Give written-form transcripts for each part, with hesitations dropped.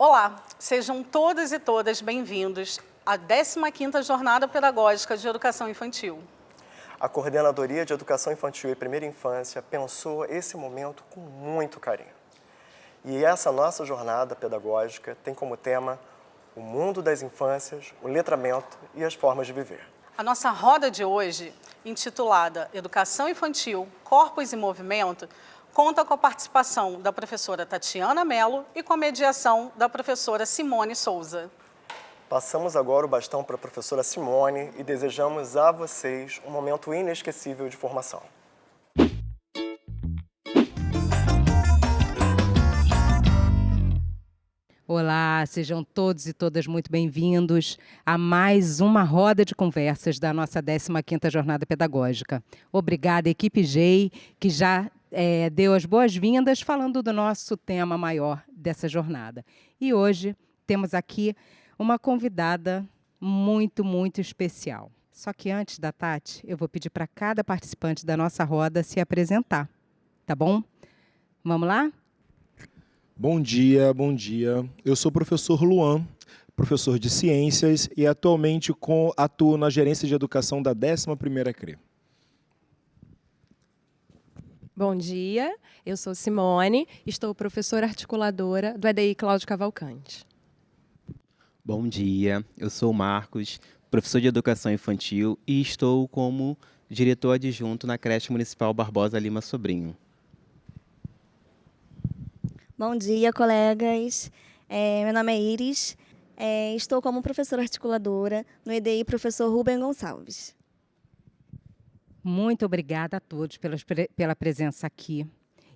Olá, sejam todas e todas bem-vindos à 15ª Jornada Pedagógica de Educação Infantil. A Coordenadoria de Educação Infantil e Primeira Infância pensou esse momento com muito carinho. E essa nossa jornada pedagógica tem como tema o mundo das infâncias, o letramento e as formas de viver. A nossa roda de hoje, intitulada Educação Infantil, Corpos e Movimento, conta com a participação da professora Tatiana Mello e com a mediação da professora Simone Souza. Passamos agora o bastão para a professora Simone e desejamos a vocês um momento inesquecível de formação. Olá, sejam todos e todas muito bem-vindos a mais uma roda de conversas da nossa 15ª Jornada Pedagógica. Obrigada, equipe GEI, que já deu as boas-vindas falando do nosso tema maior dessa jornada. E hoje temos aqui uma convidada muito, muito especial. Só que antes da Tati, eu vou pedir para cada participante da nossa roda se apresentar, tá bom? Vamos lá? Bom dia, bom dia. Eu sou o professor Luan, professor de Ciências e atualmente atuo na Gerência de Educação da 11ª CRE. Bom dia, eu sou Simone, estou professora articuladora do EDI Cláudio Cavalcante. Bom dia, eu sou o Marcos, professor de Educação Infantil e estou como diretor adjunto na creche municipal Barbosa Lima Sobrinho. Bom dia, colegas. Meu nome é Iris. Estou como professora articuladora no EDI Professor Rubem Gonçalves. Muito obrigada a todos pela presença aqui.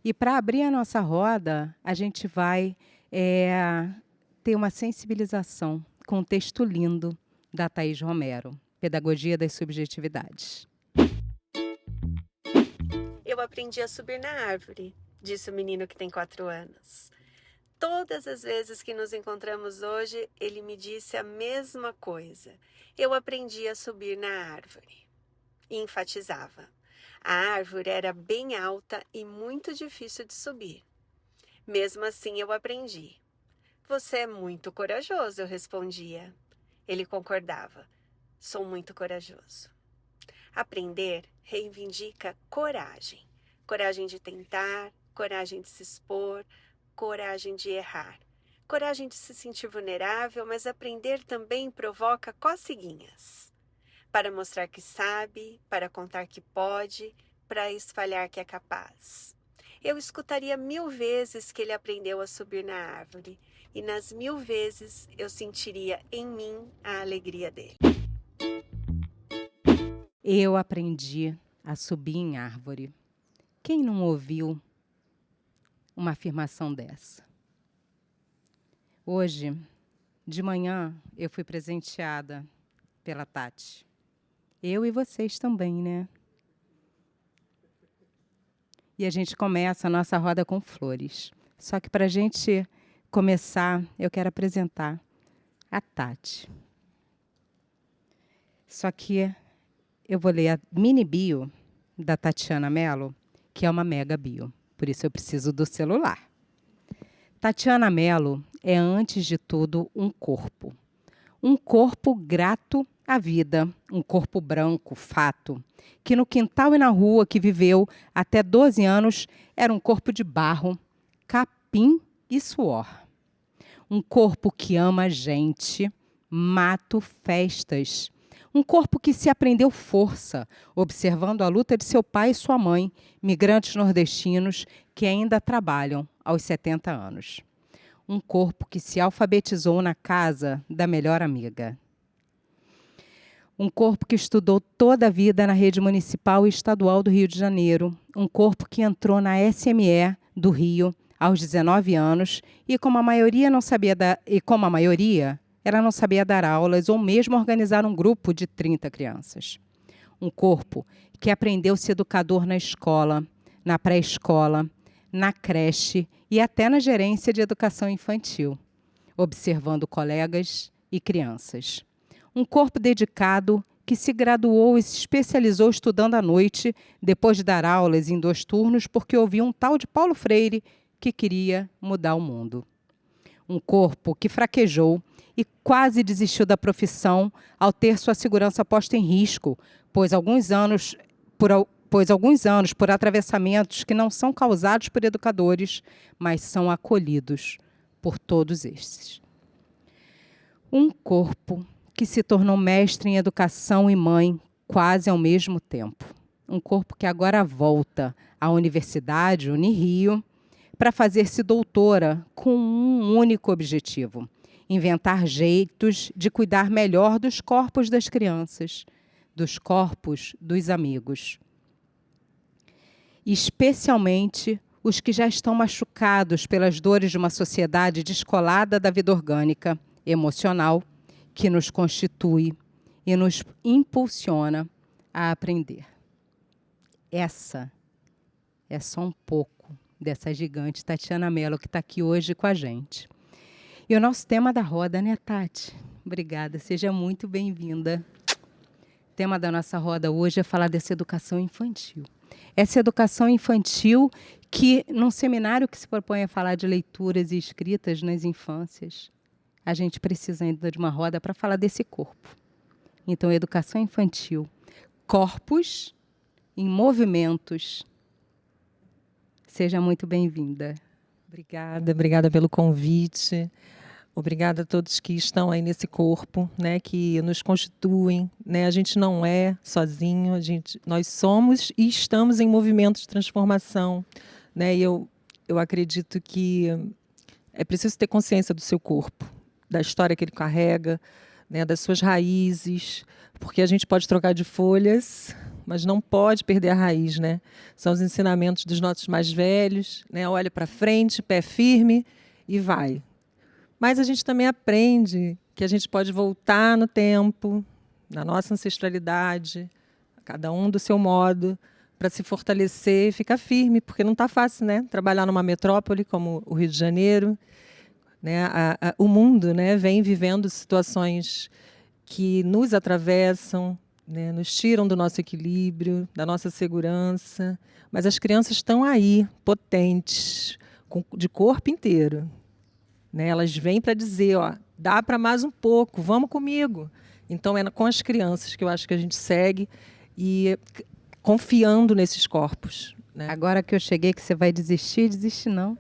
E para abrir a nossa roda, a gente vai ter uma sensibilização com um texto lindo da Thaís Romero, Pedagogia das Subjetividades. Eu aprendi a subir na árvore, disse o menino que tem 4 anos. Todas as vezes que nos encontramos hoje, ele me disse a mesma coisa. Eu aprendi a subir na árvore. E enfatizava. A árvore era bem alta e muito difícil de subir. Mesmo assim, eu aprendi. Você é muito corajoso, eu respondia. Ele concordava. Sou muito corajoso. Aprender reivindica coragem. Coragem de tentar, coragem de se expor, coragem de errar. Coragem de se sentir vulnerável, mas aprender também provoca coceguinhas. Para mostrar que sabe, para contar que pode, para espalhar que é capaz. Eu escutaria 1000 vezes que ele aprendeu a subir na árvore, e nas 1000 vezes eu sentiria em mim a alegria dele. Eu aprendi a subir em árvore. Quem não ouviu uma afirmação dessa? Hoje, de manhã, eu fui presenteada pela Tati. Eu e vocês também, né? E a gente começa a nossa roda com flores. Só que para a gente começar, eu quero apresentar a Tati. Só que eu vou ler a mini bio da Tatiana Mello, que é uma mega bio. Por isso eu preciso do celular. Tatiana Mello é, antes de tudo, um corpo. Um corpo grato à vida, um corpo branco, fato, que no quintal e na rua que viveu até 12 anos era um corpo de barro, capim e suor. Um corpo que ama gente, mato, festas. Um corpo que se aprendeu força, observando a luta de seu pai e sua mãe, migrantes nordestinos que ainda trabalham aos 70 anos. Um corpo que se alfabetizou na casa da melhor amiga. Um corpo que estudou toda a vida na rede municipal e estadual do Rio de Janeiro. Um corpo que entrou na SME do Rio aos 19 anos e, como a maioria, ela não sabia dar aulas ou mesmo organizar um grupo de 30 crianças. Um corpo que aprendeu a ser educador na escola, na pré-escola, na creche e até na gerência de educação infantil, observando colegas e crianças. Um corpo dedicado que se graduou e se especializou estudando à noite, depois de dar aulas em 2 turnos, porque ouvia um tal de Paulo Freire que queria mudar o mundo. Um corpo que fraquejou e quase desistiu da profissão ao ter sua segurança posta em risco, pois alguns anos, por atravessamentos que não são causados por educadores, mas são acolhidos por todos estes. Um corpo que se tornou mestre em educação e mãe quase ao mesmo tempo. Um corpo que agora volta à Universidade Unirio para fazer-se doutora com um único objetivo: inventar jeitos de cuidar melhor dos corpos das crianças, dos corpos dos amigos. Especialmente os que já estão machucados pelas dores de uma sociedade descolada da vida orgânica, emocional, que nos constitui e nos impulsiona a aprender. Essa é só um pouco dessa gigante Tatiana Mello que está aqui hoje com a gente. E o nosso tema da roda, né, Tati? Obrigada, seja muito bem-vinda. O tema da nossa roda hoje é falar dessa educação infantil. Essa educação infantil que, num seminário que se propõe a falar de leituras e escritas nas infâncias, a gente precisa ainda de uma roda para falar desse corpo. Então, educação infantil, corpos em movimentos. Seja muito bem-vinda. Obrigada pelo convite. Obrigada a todos que estão aí nesse corpo, né, que nos constituem, né? A gente não é sozinho, nós somos e estamos em movimento de transformação, né? E eu acredito que é preciso ter consciência do seu corpo, da história que ele carrega, né, das suas raízes, porque a gente pode trocar de folhas, mas não pode perder a raiz, né? São os ensinamentos dos nossos mais velhos, né? Olha para frente, pé firme e vai. Mas a gente também aprende que a gente pode voltar no tempo, na nossa ancestralidade, cada um do seu modo, para se fortalecer e ficar firme, porque não está fácil, né? Trabalhar numa metrópole como o Rio de Janeiro, né? O mundo, né, vem vivendo situações que nos atravessam, né, nos tiram do nosso equilíbrio, da nossa segurança, mas as crianças estão aí, potentes, de corpo inteiro. Né? Elas vêm para dizer, ó, dá para mais um pouco, vamos comigo. Então, é com as crianças que eu acho que a gente segue e confiando nesses corpos. Né? Agora que eu cheguei, que você vai desistir, desiste não.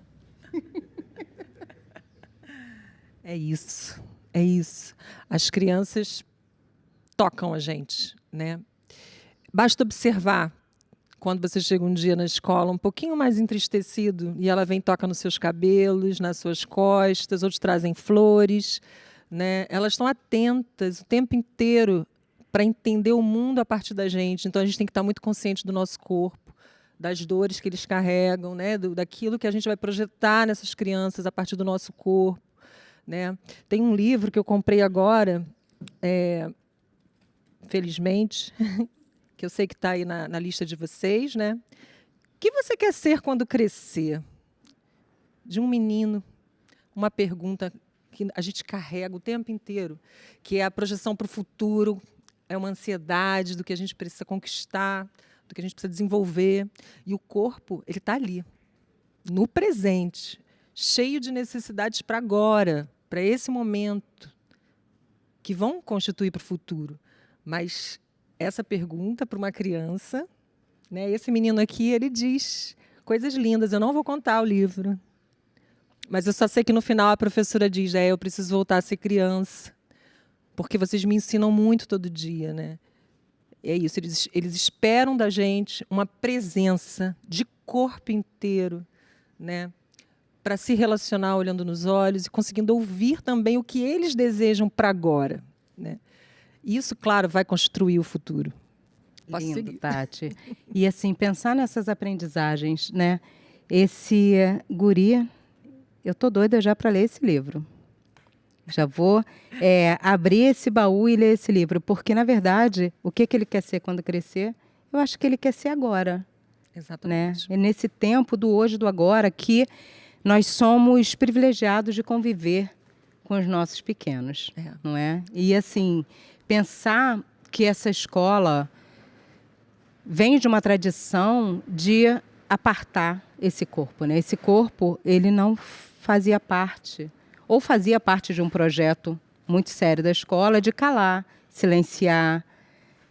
É isso, é isso. As crianças tocam a gente, né? Basta observar quando você chega um dia na escola um pouquinho mais entristecido e ela vem e toca nos seus cabelos, nas suas costas, outros trazem flores, né? Elas estão atentas o tempo inteiro para entender o mundo a partir da gente. Então a gente tem que estar muito consciente do nosso corpo, das dores que eles carregam, né? Daquilo que a gente vai projetar nessas crianças a partir do nosso corpo, né? Tem um livro que eu comprei agora, felizmente, que eu sei que está aí na lista de vocês, né? O que você quer ser quando crescer? De um menino, uma pergunta que a gente carrega o tempo inteiro, que é a projeção para o futuro, é uma ansiedade do que a gente precisa conquistar, do que a gente precisa desenvolver. E o corpo, ele está ali, no presente, cheio de necessidades para agora, para esse momento, que vão constituir para o futuro. Mas essa pergunta para uma criança, né? Esse menino aqui, ele diz coisas lindas. Eu não vou contar o livro, mas eu só sei que no final a professora diz: eu preciso voltar a ser criança, porque vocês me ensinam muito todo dia, né? É isso, eles esperam da gente uma presença de corpo inteiro, né? Para se relacionar olhando nos olhos e conseguindo ouvir também o que eles desejam para agora, né? Isso, claro, vai construir o futuro. Posso seguir? Tati. E, assim, pensar nessas aprendizagens, né? Esse guri, eu estou doida já para ler esse livro. Já vou abrir esse baú e ler esse livro, porque, na verdade, o que ele quer ser quando crescer, eu acho que ele quer ser agora. Exatamente. Né? É nesse tempo do hoje e do agora que nós somos privilegiados de conviver com os nossos pequenos, não é? E, assim, pensar que essa escola vem de uma tradição de apartar esse corpo, né? Esse corpo, ele não fazia parte, ou fazia parte de um projeto muito sério da escola de calar, silenciar,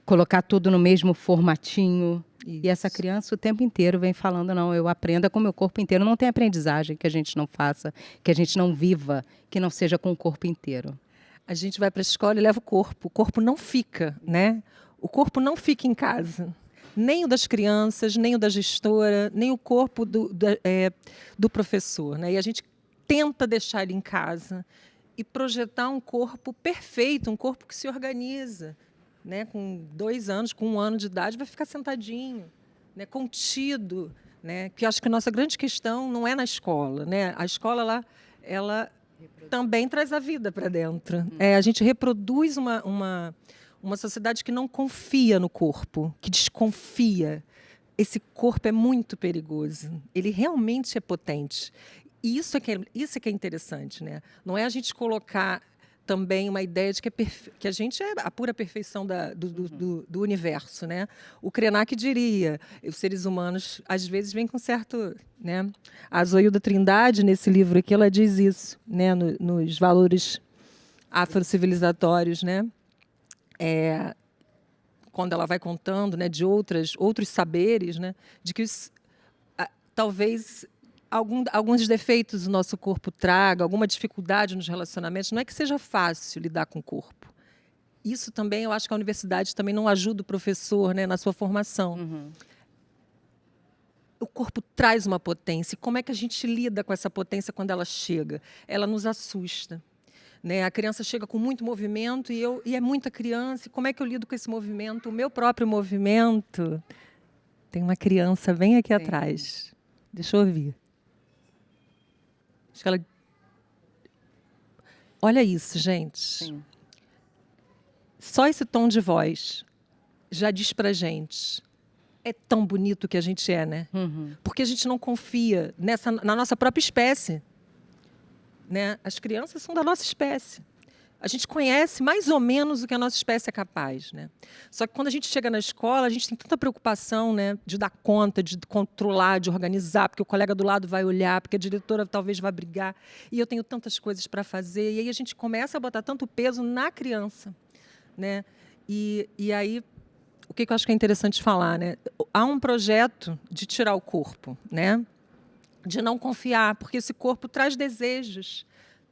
colocar tudo no mesmo formatinho. E essa criança o tempo inteiro vem falando, não, eu aprenda com o meu corpo inteiro. Não tem aprendizagem que a gente não faça, que a gente não viva, que não seja com o corpo inteiro. A gente vai para a escola e leva o corpo. O corpo não fica, né? O corpo não fica em casa. Nem o das crianças, nem o da gestora, nem o corpo do professor, né? E a gente tenta deixar ele em casa e projetar um corpo perfeito, um corpo que se organiza, né? Com 2 anos, com 1 ano de idade, vai ficar sentadinho, né? Contido, né? Que eu acho que a nossa grande questão não é na escola, né? A escola ela também traz a vida para dentro. A gente reproduz uma sociedade que não confia no corpo, que desconfia. Esse corpo é muito perigoso. Ele realmente é potente. E isso é que é interessante, né? Não é a gente colocar também uma ideia de que a gente é a pura perfeição do universo, né? O Krenak diria, os seres humanos às vezes vêm com certo, né? A Zoilda Trindade, nesse livro aqui, ela diz isso, né? Nos valores afrocivilizatórios, né? Quando ela vai contando, né, de outros saberes, né? De que talvez alguns defeitos o nosso corpo traga, alguma dificuldade nos relacionamentos, não é que seja fácil lidar com o corpo. Isso também, eu acho que a universidade também não ajuda o professor, né, na sua formação. O corpo traz uma potência. E como é que a gente lida com essa potência quando ela chega? Ela nos assusta, né? A criança chega com muito movimento e é muita criança. E como é que eu lido com esse movimento? O meu próprio movimento. Tem uma criança bem aqui atrás. Deixa eu ouvir. Acho que ela... Olha isso, gente. Sim. Só esse tom de voz já diz pra gente. É tão bonito que a gente é, né? Porque a gente não confia na nossa própria espécie, né? As crianças são da nossa espécie. A gente conhece mais ou menos o que a nossa espécie é capaz, né? Só que quando a gente chega na escola, a gente tem tanta preocupação, né, de dar conta, de controlar, de organizar, porque o colega do lado vai olhar, porque a diretora talvez vai brigar, e eu tenho tantas coisas para fazer. E aí a gente começa a botar tanto peso na criança, né? E aí, o que eu acho que é interessante falar, né? Há um projeto de tirar o corpo, né? De não confiar, porque esse corpo traz desejos,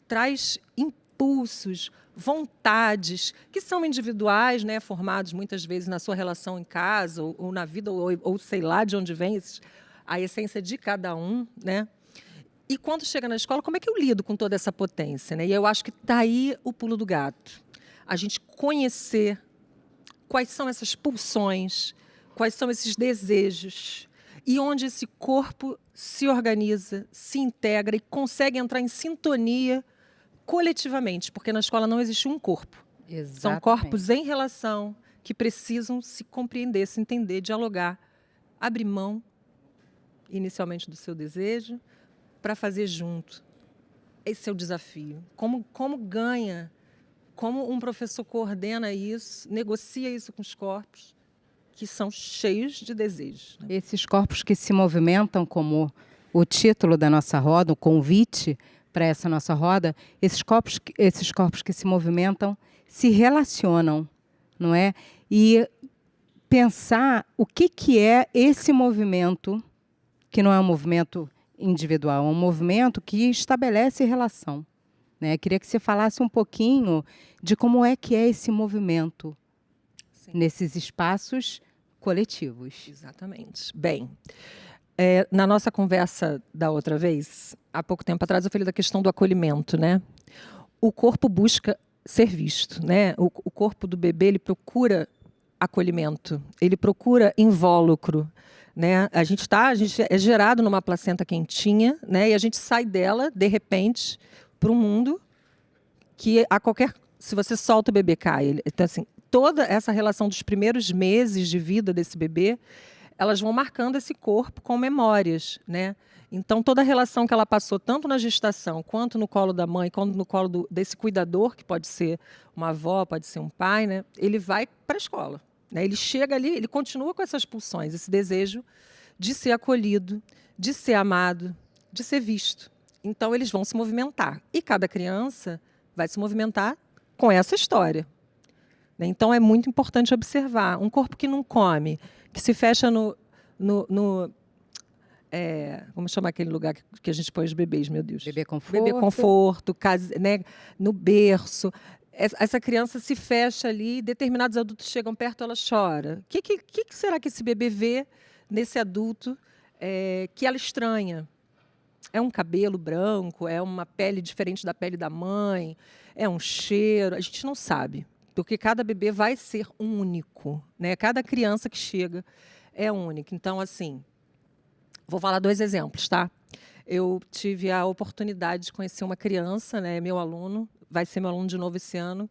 traz impulsos, vontades, que são individuais, né, formados muitas vezes na sua relação em casa, ou na vida, ou sei lá de onde vem a essência de cada um, né? E quando chega na escola, como é que eu lido com toda essa potência, né? E eu acho que está aí o pulo do gato. A gente conhecer quais são essas pulsões, quais são esses desejos, e onde esse corpo se organiza, se integra e consegue entrar em sintonia coletivamente, porque na escola não existe um corpo. Exatamente. São corpos em relação que precisam se compreender, se entender, dialogar, abrir mão, inicialmente, do seu desejo, para fazer junto. Esse é o desafio. Como ganha, como um professor coordena isso, negocia isso com os corpos, que são cheios de desejos, né? Esses corpos que se movimentam, como o título da nossa roda, o convite para essa nossa roda, esses corpos que se movimentam se relacionam, não é? E pensar o que é esse movimento, que não é um movimento individual, é um movimento que estabelece relação, né? Queria que você falasse um pouquinho de como é que é esse movimento. Sim. Nesses espaços coletivos. Exatamente. Bem, na nossa conversa da outra vez, há pouco tempo atrás, eu falei da questão do acolhimento, né? O corpo busca ser visto, né? O corpo do bebê, ele procura acolhimento, ele procura invólucro, né? A gente é gerado numa placenta quentinha, né? E a gente sai dela, de repente, para um mundo que se você solta o bebê, cai. Então, assim, toda essa relação dos primeiros meses de vida desse bebê, elas vão marcando esse corpo com memórias, né? Então, toda a relação que ela passou, tanto na gestação, quanto no colo da mãe, quanto no colo desse cuidador, que pode ser uma avó, pode ser um pai, né? Ele vai para a escola, né? Ele chega ali, ele continua com essas pulsões, esse desejo de ser acolhido, de ser amado, de ser visto, Então, eles vão se movimentar. E cada criança vai se movimentar com essa história. Então, é muito importante observar. Um corpo que não come, que se fecha como chama aquele lugar que a gente põe os bebês, meu Deus? Bebê conforto. Bebê conforto, né? No berço. Essa criança se fecha ali, determinados adultos chegam perto, ela chora. O que será que esse bebê vê nesse adulto que ela estranha? É um cabelo branco? É uma pele diferente da pele da mãe? É um cheiro? A gente não sabe, porque cada bebê vai ser único, né? Cada criança que chega é única. Então, assim, vou falar 2 exemplos, tá? Eu tive a oportunidade de conhecer uma criança, né, meu aluno, vai ser meu aluno de novo esse ano,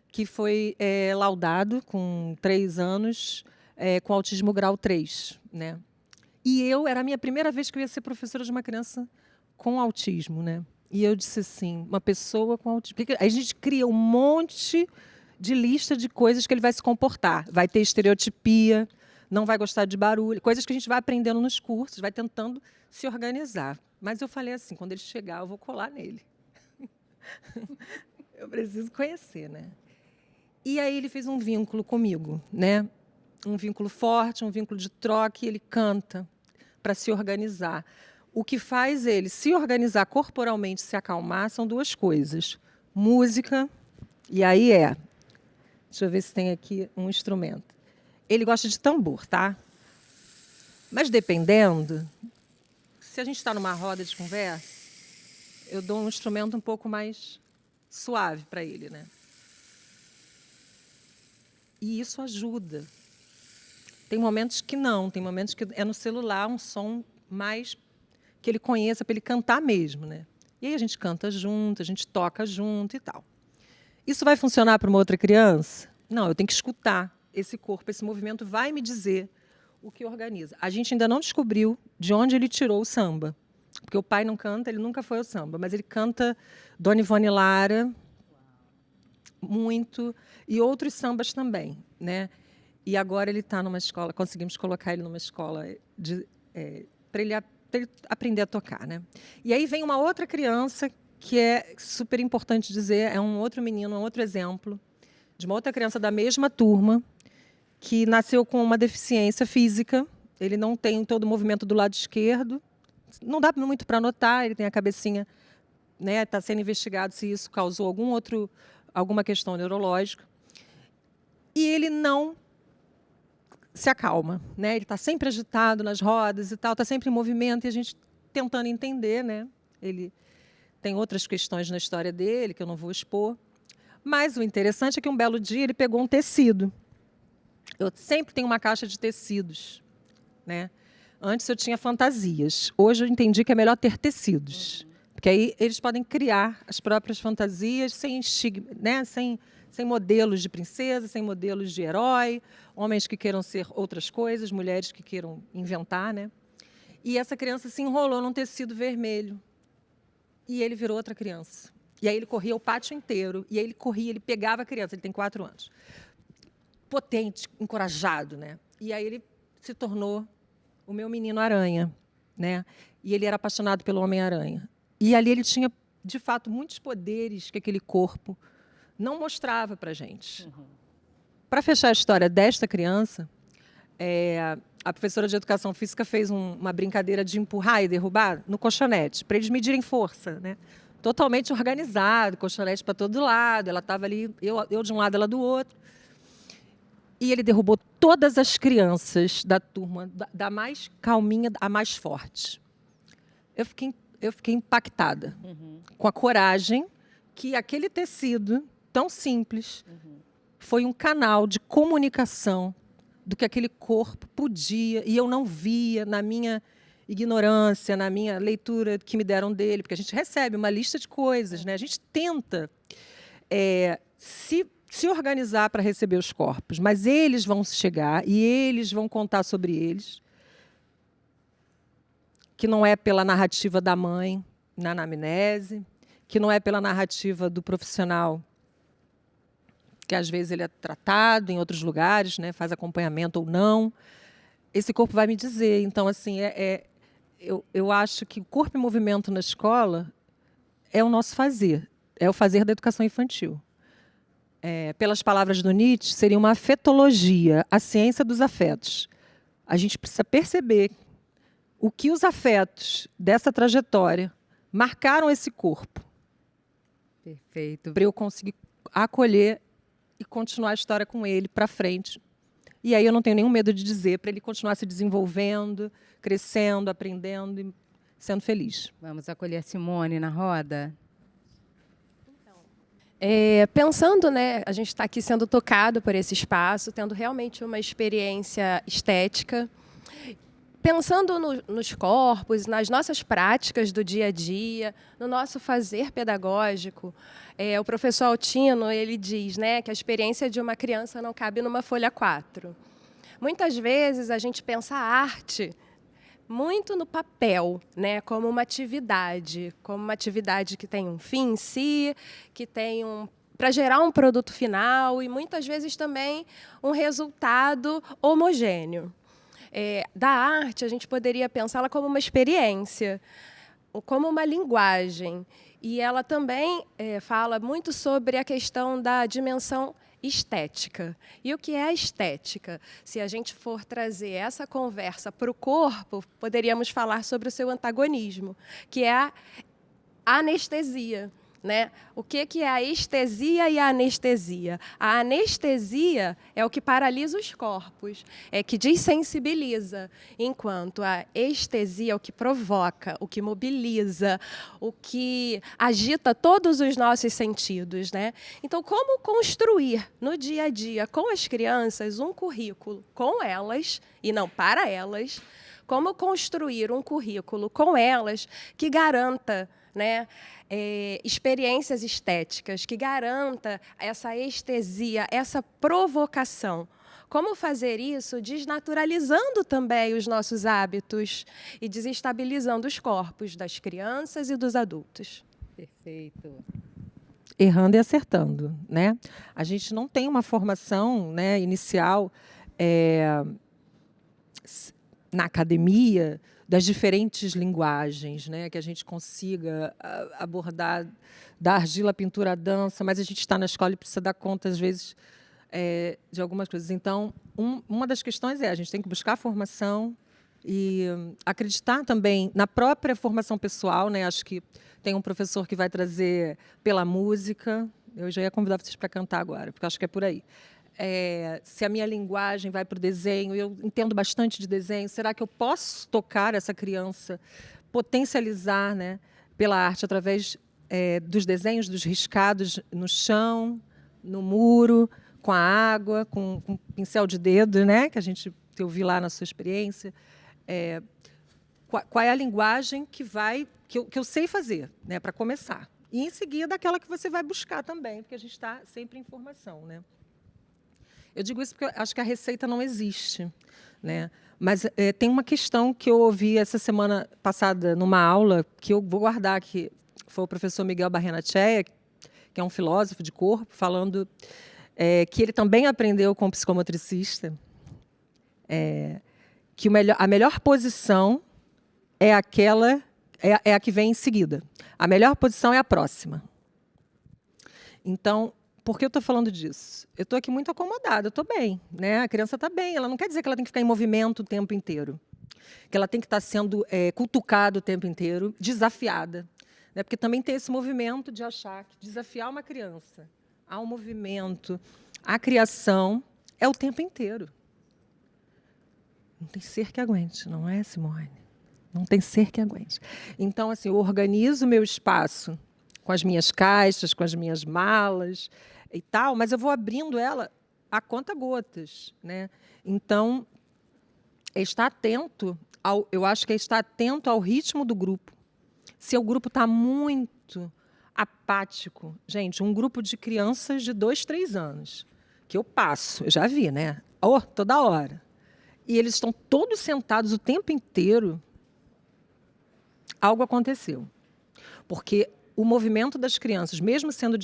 que foi laudado com 3 anos com autismo grau 3, né? E era a minha primeira vez que eu ia ser professora de uma criança com autismo, né? E eu disse assim, uma pessoa com autismo... Porque a gente cria um monte de lista de coisas que ele vai se comportar. Vai ter estereotipia, não vai gostar de barulho, coisas que a gente vai aprendendo nos cursos, vai tentando se organizar. Mas eu falei assim, quando ele chegar, eu vou colar nele. Eu preciso conhecer, né? E aí ele fez um vínculo comigo, né? Um vínculo forte, um vínculo de troca, e ele canta para se organizar. O que faz ele se organizar corporalmente, se acalmar, são 2 coisas. Música, e aí deixa eu ver se tem aqui um instrumento. Ele gosta de tambor, tá? Mas dependendo, se a gente está numa roda de conversa, eu dou um instrumento um pouco mais suave para ele, né? E isso ajuda. Tem momentos que não, tem momentos que é no celular um som mais que ele conheça, para ele cantar mesmo, né? E aí a gente canta junto, a gente toca junto e tal. Isso vai funcionar para uma outra criança? Não, eu tenho que escutar esse corpo, esse movimento vai me dizer o que organiza. A gente ainda não descobriu de onde ele tirou o samba, porque o pai não canta, ele nunca foi ao samba, mas ele canta Dona Ivone Lara, muito, e outros sambas também, né? E agora ele está numa escola, conseguimos colocar ele numa escola para ele aprender a tocar, né? E aí vem uma outra criança que é super importante dizer, é um outro menino, um outro exemplo de uma outra criança da mesma turma que nasceu com uma deficiência física. Ele não tem todo o movimento do lado esquerdo, não dá muito para notar, ele tem a cabecinha, né? Está sendo investigado se isso causou alguma questão neurológica. E ele não se acalma, né? Ele está sempre agitado nas rodas e tal, está sempre em movimento, e a gente tentando entender, né? Ele tem outras questões na história dele que eu não vou expor, mas o interessante é que um belo dia ele pegou um tecido. Eu sempre tenho uma caixa de tecidos, né? Antes eu tinha fantasias, hoje eu entendi que é melhor ter tecidos, porque aí eles podem criar as próprias fantasias sem estigma, né? Sem modelos de princesa, sem modelos de herói, homens que queiram ser outras coisas, mulheres que queiram inventar, né? E essa criança se enrolou num tecido vermelho. E ele virou outra criança. E aí ele corria o pátio inteiro. E aí ele corria, ele pegava a criança, ele tem 4 anos. Potente, encorajado, né? E aí ele se tornou o meu menino aranha, né? E ele era apaixonado pelo Homem-Aranha. E ali ele tinha, de fato, muitos poderes que aquele corpo não mostrava para a gente. Para fechar a história desta criança, a professora de educação física fez uma brincadeira de empurrar e derrubar no colchonete, para eles medirem força, né? Totalmente organizado, colchonete para todo lado, ela estava ali, eu de um lado, ela do outro. E ele derrubou todas as crianças da turma, da mais calminha à mais forte. Eu fiquei impactada com a coragem que aquele tecido tão simples foi um canal de comunicação do que aquele corpo podia, e eu não via na minha ignorância, na minha leitura que me deram dele, porque a gente recebe uma lista de coisas, né? A gente tenta se organizar para receber os corpos, mas eles vão chegar e eles vão contar sobre eles, que não é pela narrativa da mãe na anamnese, que não é pela narrativa do profissional, que às vezes ele é tratado em outros lugares, né, faz acompanhamento ou não. Esse corpo vai me dizer. Então, assim, eu acho que o corpo em movimento na escola é o nosso fazer, é o fazer da educação infantil. Pelas palavras do Nietzsche, seria uma afetologia, a ciência dos afetos. A gente precisa perceber o que os afetos dessa trajetória marcaram esse corpo. Perfeito. Para eu conseguir acolher e continuar a história com ele para frente. E aí eu não tenho nenhum medo de dizer, para ele continuar se desenvolvendo, crescendo, aprendendo e sendo feliz. Vamos acolher a Simone na roda? Pensando, né, a gente está aqui sendo tocado por esse espaço, tendo realmente uma experiência estética, pensando nos corpos, nas nossas práticas do dia a dia, no nosso fazer pedagógico. O professor Altino, ele diz, né, que a experiência de uma criança não cabe numa folha 4. Muitas vezes a gente pensa a arte muito no papel, né, como uma atividade que tem um fim em si, que tem para gerar um produto final e muitas vezes também um resultado homogêneo. Da arte, a gente poderia pensá-la como uma experiência, como uma linguagem. E ela também fala muito sobre a questão da dimensão estética. E o que é a estética? Se a gente for trazer essa conversa para o corpo, poderíamos falar sobre o seu antagonismo, que é a anestesia. Né? O que é a estesia e a anestesia? A anestesia é o que paralisa os corpos, é que desensibiliza, enquanto a estesia é o que provoca, o que mobiliza, o que agita todos os nossos sentidos. Né? Então, como construir no dia a dia com as crianças um currículo com elas, e não para elas, como construir um currículo com elas que garanta, né, experiências estéticas, que garanta essa estesia, essa provocação. Como fazer isso desnaturalizando também os nossos hábitos e desestabilizando os corpos das crianças e dos adultos. Perfeito. Errando e acertando, né? A gente não tem uma formação, né, inicial na academia das diferentes linguagens, né, que a gente consiga abordar da argila, pintura, dança, mas a gente está na escola e precisa dar conta, às vezes, de algumas coisas. Então, uma das questões a gente tem que buscar formação e acreditar também na própria formação pessoal. Né? Acho que tem um professor que vai trazer pela música. Eu já ia convidar vocês para cantar agora, porque acho que é por aí. Se a minha linguagem vai para o desenho, eu entendo bastante de desenho, será que eu posso tocar essa criança, potencializar, né, pela arte, através dos desenhos, dos riscados no chão, no muro, com a água, com pincel de dedo, né, que eu vi lá na sua experiência. Qual é a linguagem que eu sei fazer, né, para começar? E, em seguida, aquela que você vai buscar também, porque a gente está sempre em formação, né? Eu digo isso porque eu acho que a receita não existe, né? Mas tem uma questão que eu ouvi essa semana passada numa aula, que eu vou guardar, que foi o professor Miguel Barrenechea, que é um filósofo de corpo, falando que ele também aprendeu com um psicomotricista, que a melhor posição é a que vem em seguida. A melhor posição é a próxima. Então, por que eu estou falando disso? Eu estou aqui muito acomodada, eu estou bem, né? A criança está bem, ela não quer dizer que ela tem que ficar em movimento o tempo inteiro, que ela tem que estar sendo cutucada o tempo inteiro, desafiada. Né? Porque também tem esse movimento de achar que desafiar uma criança ao movimento, à criação, é o tempo inteiro. Não tem ser que aguente, não é, Simone? Não tem ser que aguente. Então, assim, eu organizo o meu espaço com as minhas caixas, com as minhas malas e tal, mas eu vou abrindo ela a conta-gotas, né? Então, estar atento eu acho que é estar atento ao ritmo do grupo. Se o grupo está muito apático, gente, um grupo de crianças de 2, 3 anos, que eu passo, eu já vi, né? Toda hora. E eles estão todos sentados o tempo inteiro, algo aconteceu. Porque o movimento das crianças, mesmo sendo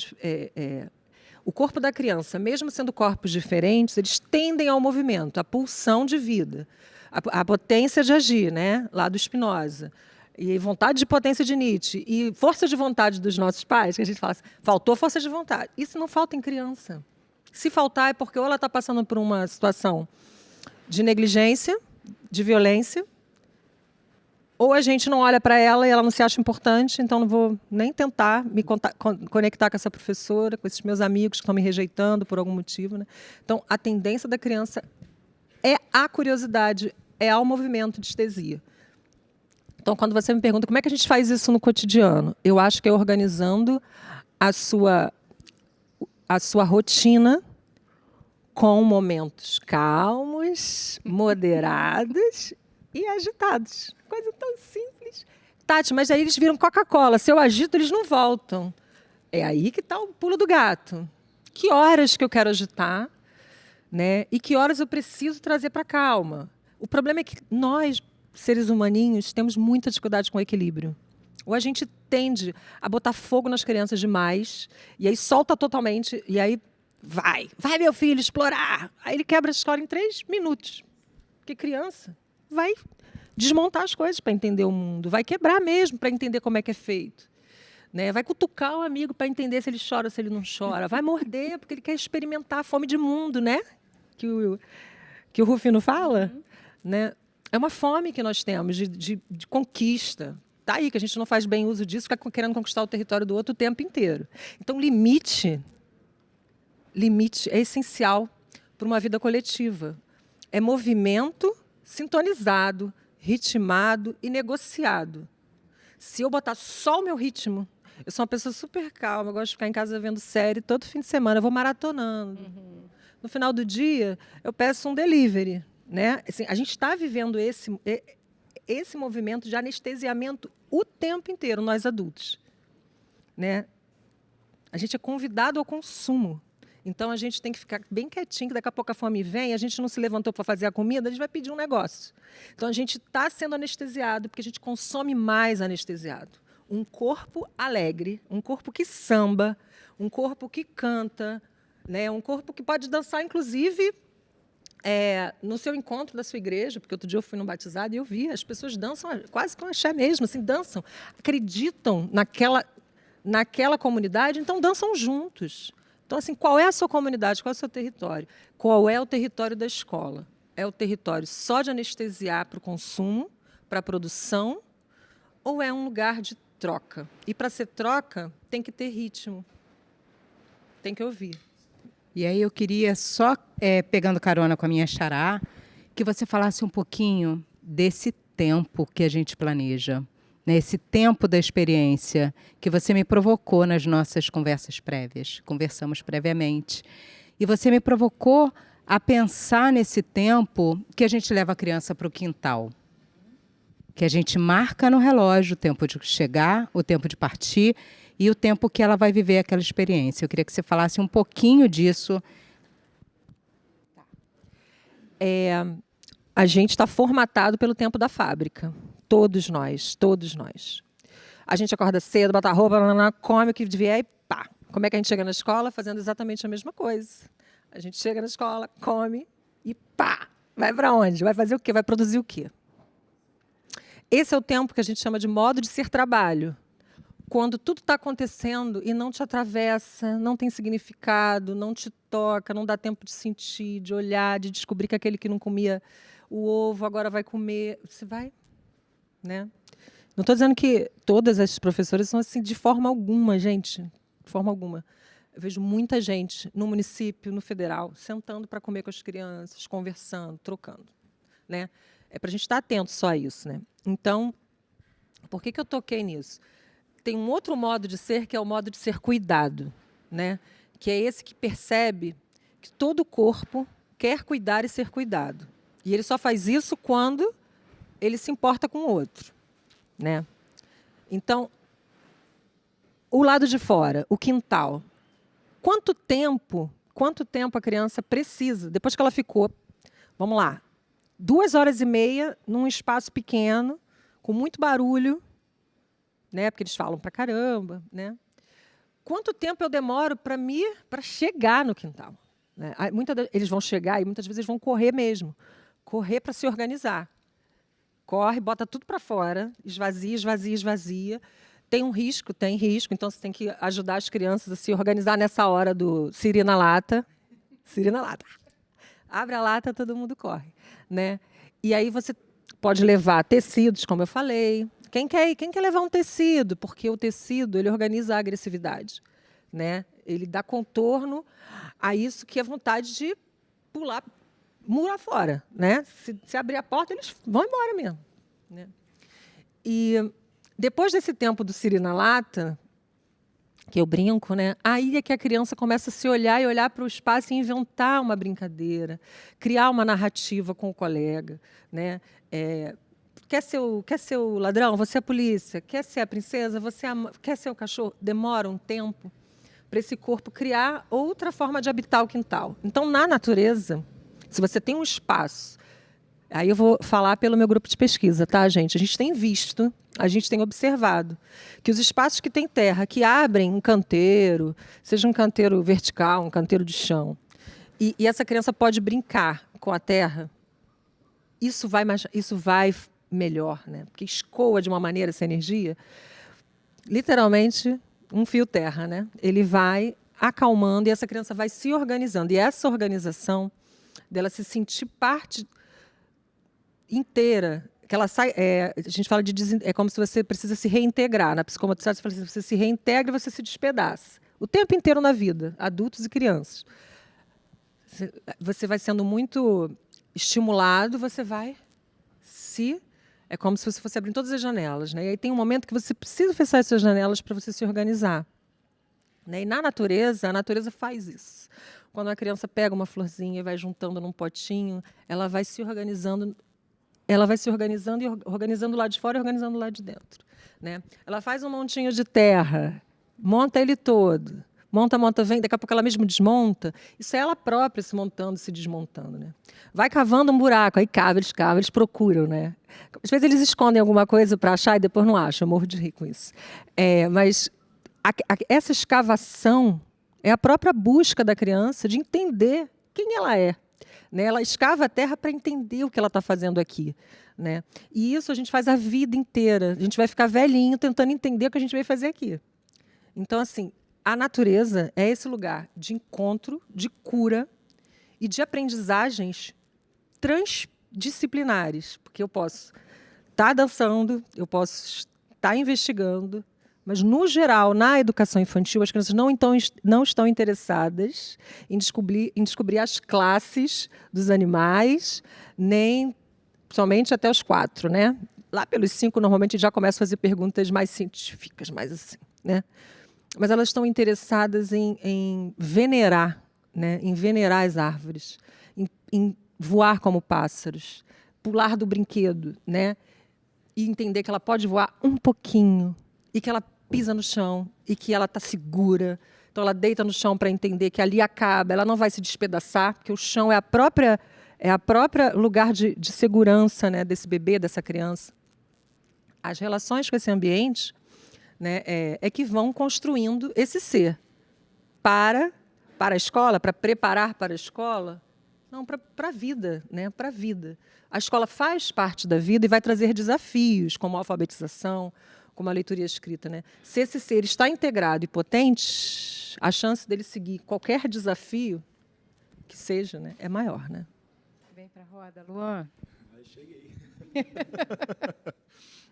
o corpo da criança, mesmo sendo corpos diferentes, eles tendem ao movimento, à pulsão de vida, à potência de agir, né? Lá do Spinoza. e vontade de potência de Nietzsche, e força de vontade dos nossos pais, que a gente fala assim, faltou força de vontade. Isso não falta em criança. Se faltar é porque ou ela está passando por uma situação de negligência, de violência, ou a gente não olha para ela e ela não se acha importante, então não vou nem tentar me conectar com essa professora, com esses meus amigos que estão me rejeitando por algum motivo, né? Então, a tendência da criança é a curiosidade, é ao movimento de estesia. Então, quando você me pergunta como é que a gente faz isso no cotidiano, eu acho que é organizando a sua rotina com momentos calmos, moderados e agitados. Coisa tão simples. Tati, mas aí eles viram Coca-Cola. Se eu agito, eles não voltam. É aí que está o pulo do gato. Que horas que eu quero agitar, né? E que horas eu preciso trazer para calma? O problema é que nós, seres humaninhos, temos muita dificuldade com o equilíbrio. Ou a gente tende a botar fogo nas crianças demais, e aí solta totalmente, e aí vai meu filho explorar. Aí ele quebra a história em 3 minutos. Porque criança vai desmontar as coisas para entender o mundo, vai quebrar mesmo para entender como é que é feito. Né? Vai cutucar o amigo para entender se ele chora ou se ele não chora. Vai morder porque ele quer experimentar a fome de mundo, né? Que o Rufino fala. Né? É uma fome que nós temos de conquista. Tá aí, que a gente não faz bem uso disso, fica querendo conquistar o território do outro o tempo inteiro. Então, limite é essencial para uma vida coletiva. É movimento sintonizado, ritmado e negociado. Se eu botar só o meu ritmo, eu sou uma pessoa super calma, eu gosto de ficar em casa vendo série todo fim de semana, eu vou maratonando. No final do dia, eu peço um delivery. Né? Assim, a gente está vivendo esse movimento de anestesiamento o tempo inteiro, nós adultos. Né? A gente é convidado ao consumo. Então, a gente tem que ficar bem quietinho, que daqui a pouco a fome vem, a gente não se levantou para fazer a comida, a gente vai pedir um negócio. Então, a gente está sendo anestesiado, porque a gente consome mais anestesiado. Um corpo alegre, um corpo que samba, um corpo que canta, né? Um corpo que pode dançar, inclusive, no seu encontro da sua igreja, porque outro dia eu fui num batizado e eu vi, as pessoas dançam quase com axé mesmo, assim, dançam, acreditam naquela comunidade, então dançam juntos. Então, assim, qual é a sua comunidade, qual é o seu território? Qual é o território da escola? É o território só de anestesiar para o consumo, para a produção, ou é um lugar de troca? E para ser troca, tem que ter ritmo, tem que ouvir. E aí eu queria só, pegando carona com a minha xará, que você falasse um pouquinho desse tempo que a gente planeja, né? Esse tempo da experiência que você me provocou nas nossas conversas prévias, conversamos previamente. E você me provocou a pensar nesse tempo que a gente leva a criança para o quintal, que a gente marca no relógio o tempo de chegar, o tempo de partir, e o tempo que ela vai viver aquela experiência. Eu queria que você falasse um pouquinho disso. A gente está formatado pelo tempo da fábrica. Todos nós, todos nós. A gente acorda cedo, bota a roupa, come o que vier e pá. Como é que a gente chega na escola? Fazendo exatamente a mesma coisa. A gente chega na escola, come e pá. Vai para onde? Vai fazer o quê? Vai produzir o quê? Esse é o tempo que a gente chama de modo de ser trabalho. Quando tudo está acontecendo e não te atravessa, não tem significado, não te toca, não dá tempo de sentir, de olhar, de descobrir que aquele que não comia o ovo agora vai comer. Você vai, né? Não estou dizendo que todas as professoras são assim de forma alguma, gente. De forma alguma. Eu vejo muita gente no município, no federal, sentando para comer com as crianças, conversando, trocando. Né? É para a gente estar atento só a isso. Né? Então, por que eu toquei nisso? Tem um outro modo de ser, que é o modo de ser cuidado, né? Que é esse que percebe que todo corpo quer cuidar e ser cuidado. E ele só faz isso quando ele se importa com o outro. Né? Então, o lado de fora, o quintal. Quanto tempo a criança precisa, depois que ela ficou, vamos lá, 2h30 num espaço pequeno, com muito barulho, né? Porque eles falam pra caramba, né? Quanto tempo eu demoro para chegar no quintal? Né? Eles vão chegar e muitas vezes eles vão correr mesmo, correr para se organizar. corre, bota tudo para fora, esvazia, esvazia, esvazia. Tem risco, então você tem que ajudar as crianças a se organizar nessa hora do siri na lata. Siri na lata. Abre a lata, todo mundo corre, né? E aí você pode levar tecidos, como eu falei. Quem quer levar um tecido? Porque o tecido, ele organiza a agressividade, né? Ele dá contorno a isso que é vontade de pular muro afora, né? Se abrir a porta, eles vão embora mesmo, né? E depois desse tempo do siri na lata, que eu brinco, né? Aí é que a criança começa a se olhar e olhar para o espaço e inventar uma brincadeira, criar uma narrativa com o colega, né? Quer ser o ladrão? Você é a polícia. Quer ser a princesa? Quer ser o cachorro? Demora um tempo para esse corpo criar outra forma de habitar o quintal. Então, na natureza, se você tem um espaço, aí eu vou falar pelo meu grupo de pesquisa, tá, gente? A gente tem visto, a gente tem observado que os espaços que têm terra, que abrem um canteiro, seja um canteiro vertical, um canteiro de chão, e essa criança pode brincar com a terra, isso vai melhor, né? Porque escoa de uma maneira essa energia, literalmente um fio terra, né? Ele vai acalmando e essa criança vai se organizando. E essa organização dela se sentir parte inteira, que ela sai, a gente fala é como se você precisa se reintegrar. Na psicomotricidade, você se reintegra e você se despedaça. O tempo inteiro na vida, adultos e crianças. Você vai sendo muito estimulado, você vai é como se você fosse abrir todas as janelas, né? E aí tem um momento que você precisa fechar essas janelas para você se organizar, né? E na natureza, a natureza faz isso. Quando a criança pega uma florzinha e vai juntando num potinho, ela vai se organizando e organizando lá de fora e organizando lá de dentro, né? Ela faz um montinho de terra, monta ele todo, monta, vem, daqui a pouco ela mesma desmonta. Isso é ela própria se montando, se desmontando, né? Vai cavando um buraco, aí cava, eles procuram, né? Às vezes eles escondem alguma coisa para achar e depois não acham, eu morro de rir com isso. Mas essa escavação é a própria busca da criança de entender quem ela é, né? Ela escava a terra para entender o que ela está fazendo aqui, né? E isso a gente faz a vida inteira. A gente vai ficar velhinho tentando entender o que a gente veio fazer aqui. Então, assim, a natureza é esse lugar de encontro, de cura e de aprendizagens transdisciplinares. Porque eu posso estar dançando, eu posso estar investigando, mas, no geral, na educação infantil, as crianças não estão interessadas em descobrir as classes dos animais, nem somente até os 4, né? Lá pelos 5, normalmente, já começa a fazer perguntas mais científicas, mais assim, né? Mas elas estão interessadas em venerar, né? Em venerar as árvores, em voar como pássaros, pular do brinquedo, né? E entender que ela pode voar um pouquinho e que ela pisa no chão e que ela está segura. Então, ela deita no chão para entender que ali acaba, ela não vai se despedaçar, porque o chão é a própria lugar de segurança, né? Desse bebê, dessa criança. As relações com esse ambiente, né, é que vão construindo esse ser para a escola, para preparar para a escola, não, para a vida, né, para a vida. A escola faz parte da vida e vai trazer desafios, como a alfabetização, como a leitura e a escrita, né? Se esse ser está integrado e potente, a chance dele seguir qualquer desafio que seja, né, é maior, né? Vem para a roda, Luan. Cheguei.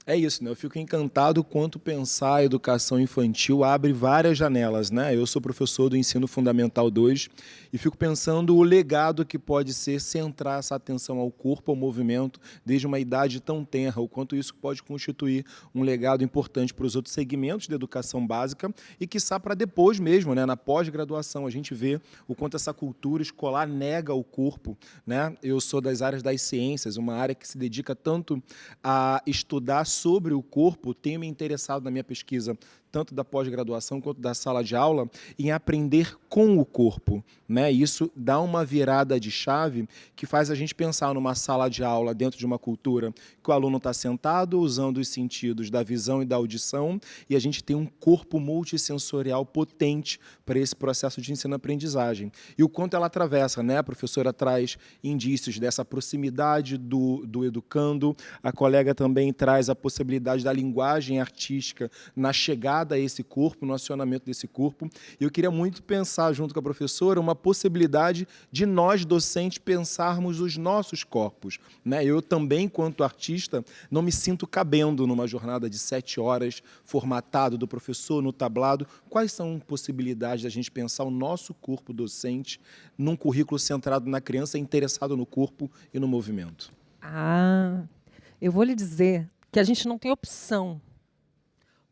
É isso, né? Eu fico encantado quanto pensar a educação infantil abre várias janelas, né? Eu sou professor do Ensino Fundamental 2 e fico pensando o legado que pode ser centrar essa atenção ao corpo, ao movimento, desde uma idade tão tenra, o quanto isso pode constituir um legado importante para os outros segmentos da educação básica e, quiçá, para depois mesmo, né? Na pós-graduação, a gente vê o quanto essa cultura escolar nega o corpo, né? Eu sou das áreas das ciências, uma área que se dedica tanto a estudar sobre o corpo, tenho me interessado na minha pesquisa tanto da pós-graduação quanto da sala de aula, em aprender com o corpo, né? Isso dá uma virada de chave que faz a gente pensar numa sala de aula dentro de uma cultura que o aluno está sentado, usando os sentidos da visão e da audição, e a gente tem um corpo multissensorial potente para esse processo de ensino-aprendizagem. E o quanto ela atravessa, né? A professora traz indícios dessa proximidade do educando, a colega também traz a possibilidade da linguagem artística na chegada a esse corpo, no acionamento desse corpo. E eu queria muito pensar, junto com a professora, uma possibilidade de nós, docentes, pensarmos os nossos corpos, né? Eu também, enquanto artista, não me sinto cabendo numa jornada de 7 horas, formatado do professor, no tablado. Quais são possibilidades da gente pensar o nosso corpo docente num currículo centrado na criança, interessado no corpo e no movimento? Eu vou lhe dizer que a gente não tem opção,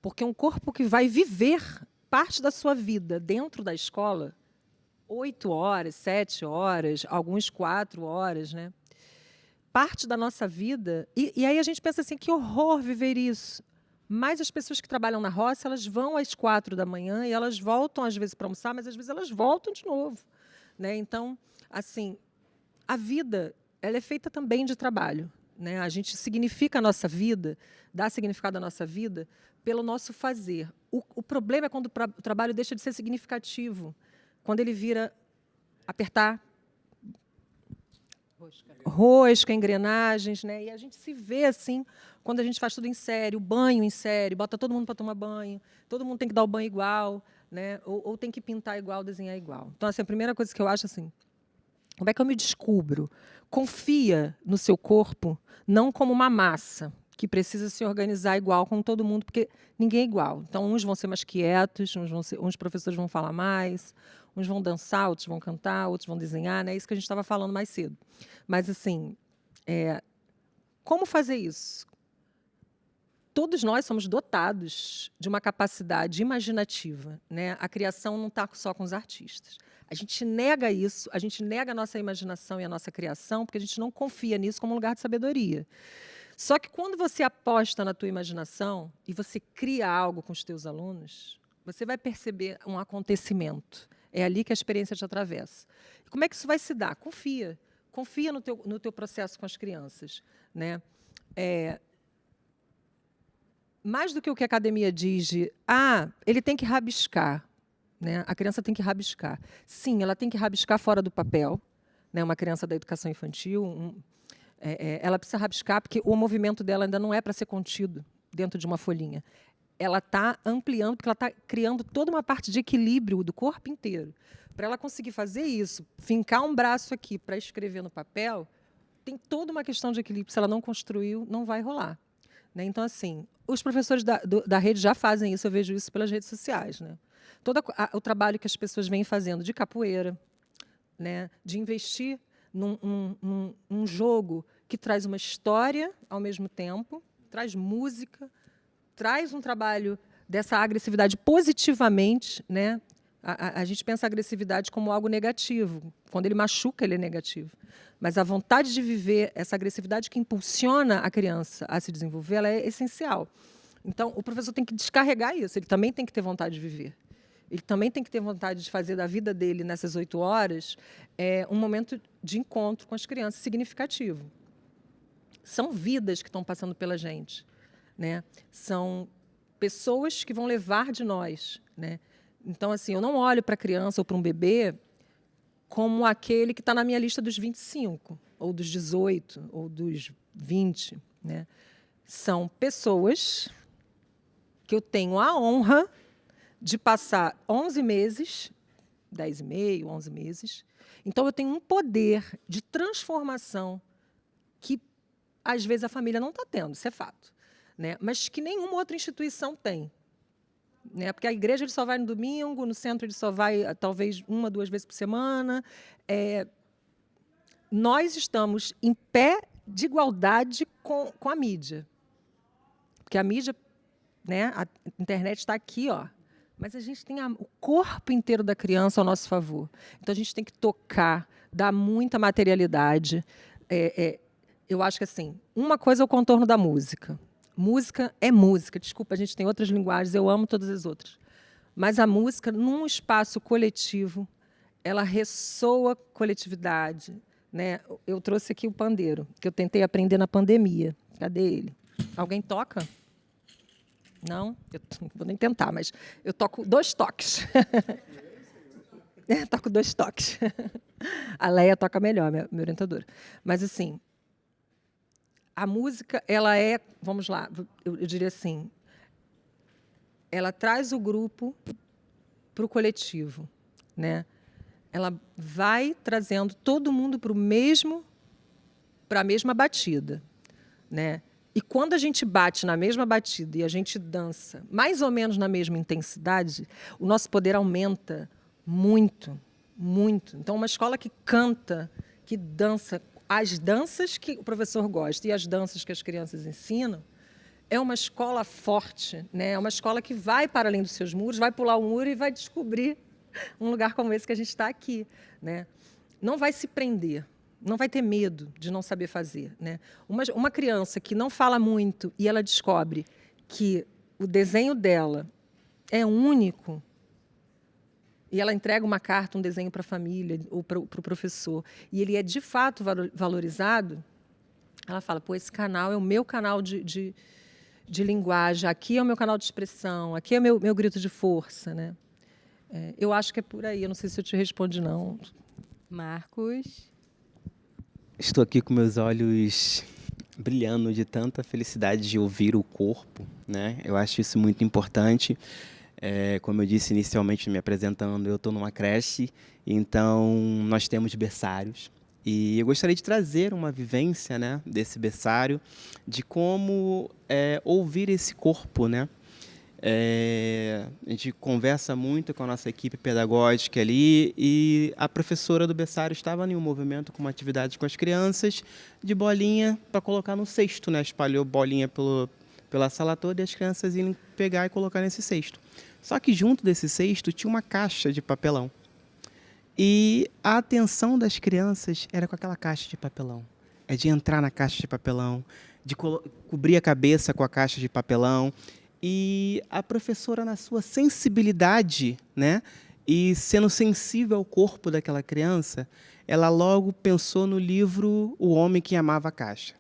porque um corpo que vai viver parte da sua vida dentro da escola, 8 horas, 7 horas, alguns 4 horas, né? Parte da nossa vida. E aí a gente pensa assim, que horror viver isso. Mas as pessoas que trabalham na roça, elas vão às 4 da manhã e elas voltam, às vezes, para almoçar, mas às vezes elas voltam de novo, né? Então, assim, a vida, ela é feita também de trabalho, né? A gente significa a nossa vida, dá significado à nossa vida pelo nosso fazer. O problema é quando o trabalho deixa de ser significativo, quando ele vira apertar rosca, engrenagens, né? E a gente se vê assim quando a gente faz tudo em série, o banho em série, bota todo mundo para tomar banho, todo mundo tem que dar o banho igual, né? Ou tem que pintar igual, desenhar igual. Então, assim, a primeira coisa que eu acho assim, como é que eu me descubro? Confia no seu corpo, não como uma massa que precisa se organizar igual com todo mundo, porque ninguém é igual. Então, uns vão ser mais quietos, uns professores vão falar mais, uns vão dançar, outros vão cantar, outros vão desenhar, né? Isso que a gente estava falando mais cedo. Mas, assim, como fazer isso? Todos nós somos dotados de uma capacidade imaginativa, né? A criação não está só com os artistas. A gente nega isso, a gente nega a nossa imaginação e a nossa criação, porque a gente não confia nisso como um lugar de sabedoria. Só que quando você aposta na tua imaginação e você cria algo com os teus alunos, você vai perceber um acontecimento. É ali que a experiência te atravessa. E como é que isso vai se dar? Confia. Confia no teu processo com as crianças, né? Mais do que o que a academia diz de ele tem que rabiscar, né? A criança tem que rabiscar. Sim, ela tem que rabiscar fora do papel, né? Uma criança da educação infantil, ela precisa rabiscar porque o movimento dela ainda não é para ser contido dentro de uma folhinha. Ela está ampliando, porque ela está criando toda uma parte de equilíbrio do corpo inteiro. Para ela conseguir fazer isso, fincar um braço aqui para escrever no papel, tem toda uma questão de equilíbrio. Se ela não construiu, não vai rolar, né? Então, assim, os professores da rede já fazem isso, eu vejo isso pelas redes sociais, né? Todo o trabalho que as pessoas vêm fazendo de capoeira, né? De investir num jogo que traz uma história ao mesmo tempo, traz música, traz um trabalho dessa agressividade positivamente, né? A gente pensa a agressividade como algo negativo. Quando ele machuca, ele é negativo. Mas a vontade de viver, essa agressividade que impulsiona a criança a se desenvolver, ela é essencial. Então, o professor tem que descarregar isso. Ele também tem que ter vontade de viver. Ele também tem que ter vontade de fazer da vida dele, nessas 8 horas, um momento de encontro com as crianças significativo. São vidas que estão passando pela gente, né? São pessoas que vão levar de nós, né? Então, assim, eu não olho para a criança ou para um bebê como aquele que está na minha lista dos 25, ou dos 18, ou dos 20. Né? São pessoas que eu tenho a honra de passar 11 meses, 10,5, 11 meses. Então, eu tenho um poder de transformação que, às vezes, a família não está tendo, isso é fato, né? Mas que nenhuma outra instituição tem. Né? Porque a igreja ele só vai no domingo, no centro ele só vai talvez 1, 2 vezes por semana. Nós estamos em pé de igualdade com a mídia. Porque a mídia, né, a internet está aqui, ó, mas a gente tem o corpo inteiro da criança ao nosso favor. Então, a gente tem que tocar, dar muita materialidade. Eu acho que, assim, uma coisa é o contorno da música. música é música. Desculpa, a gente tem outras linguagens, eu amo todas as outras. Mas a música, num espaço coletivo, ela ressoa coletividade, né? Eu trouxe aqui o pandeiro, que eu tentei aprender na pandemia. Cadê ele? Alguém toca? Não? Eu não vou nem tentar, mas eu toco 2 toques. Toco 2 toques. A Leia toca melhor, minha orientadora. Mas, assim, a música, ela é, vamos lá, eu diria assim, ela traz o grupo para o coletivo, né? Ela vai trazendo todo mundo para a mesma batida, né? E quando a gente bate na mesma batida e a gente dança mais ou menos na mesma intensidade, o nosso poder aumenta muito, muito. Então, uma escola que canta, que dança, as danças que o professor gosta e as danças que as crianças ensinam, é uma escola forte, né? É uma escola que vai para além dos seus muros, vai pular o muro e vai descobrir um lugar como esse que a gente está aqui, né? Não vai se prender, não vai ter medo de não saber fazer, né? Uma criança que não fala muito e ela descobre que o desenho dela é único e ela entrega uma carta, um desenho para a família ou para o professor e ele é de fato valorizado, ela fala, pô, esse canal é o meu canal de linguagem, aqui é o meu canal de expressão, aqui é o meu grito de força, né? Eu acho que é por aí, eu não sei se eu te respondi, não. Marcos? Estou aqui com meus olhos brilhando de tanta felicidade de ouvir o corpo, né? Eu acho isso muito importante. Como eu disse inicialmente me apresentando, eu estou numa creche, então nós temos berçários. E eu gostaria de trazer uma vivência, né, desse berçário, de como ouvir esse corpo, né? A gente conversa muito com a nossa equipe pedagógica ali e a professora do berçário estava em um movimento com uma atividade com as crianças de bolinha para colocar no cesto, né? Espalhou bolinha pela sala toda e as crianças iam pegar e colocar nesse cesto. Só que junto desse cesto tinha uma caixa de papelão. E a atenção das crianças era com aquela caixa de papelão. É de entrar na caixa de papelão, de cobrir a cabeça com a caixa de papelão. E a professora, na sua sensibilidade, né, e sendo sensível ao corpo daquela criança, ela logo pensou no livro O Homem que Amava a Caixa.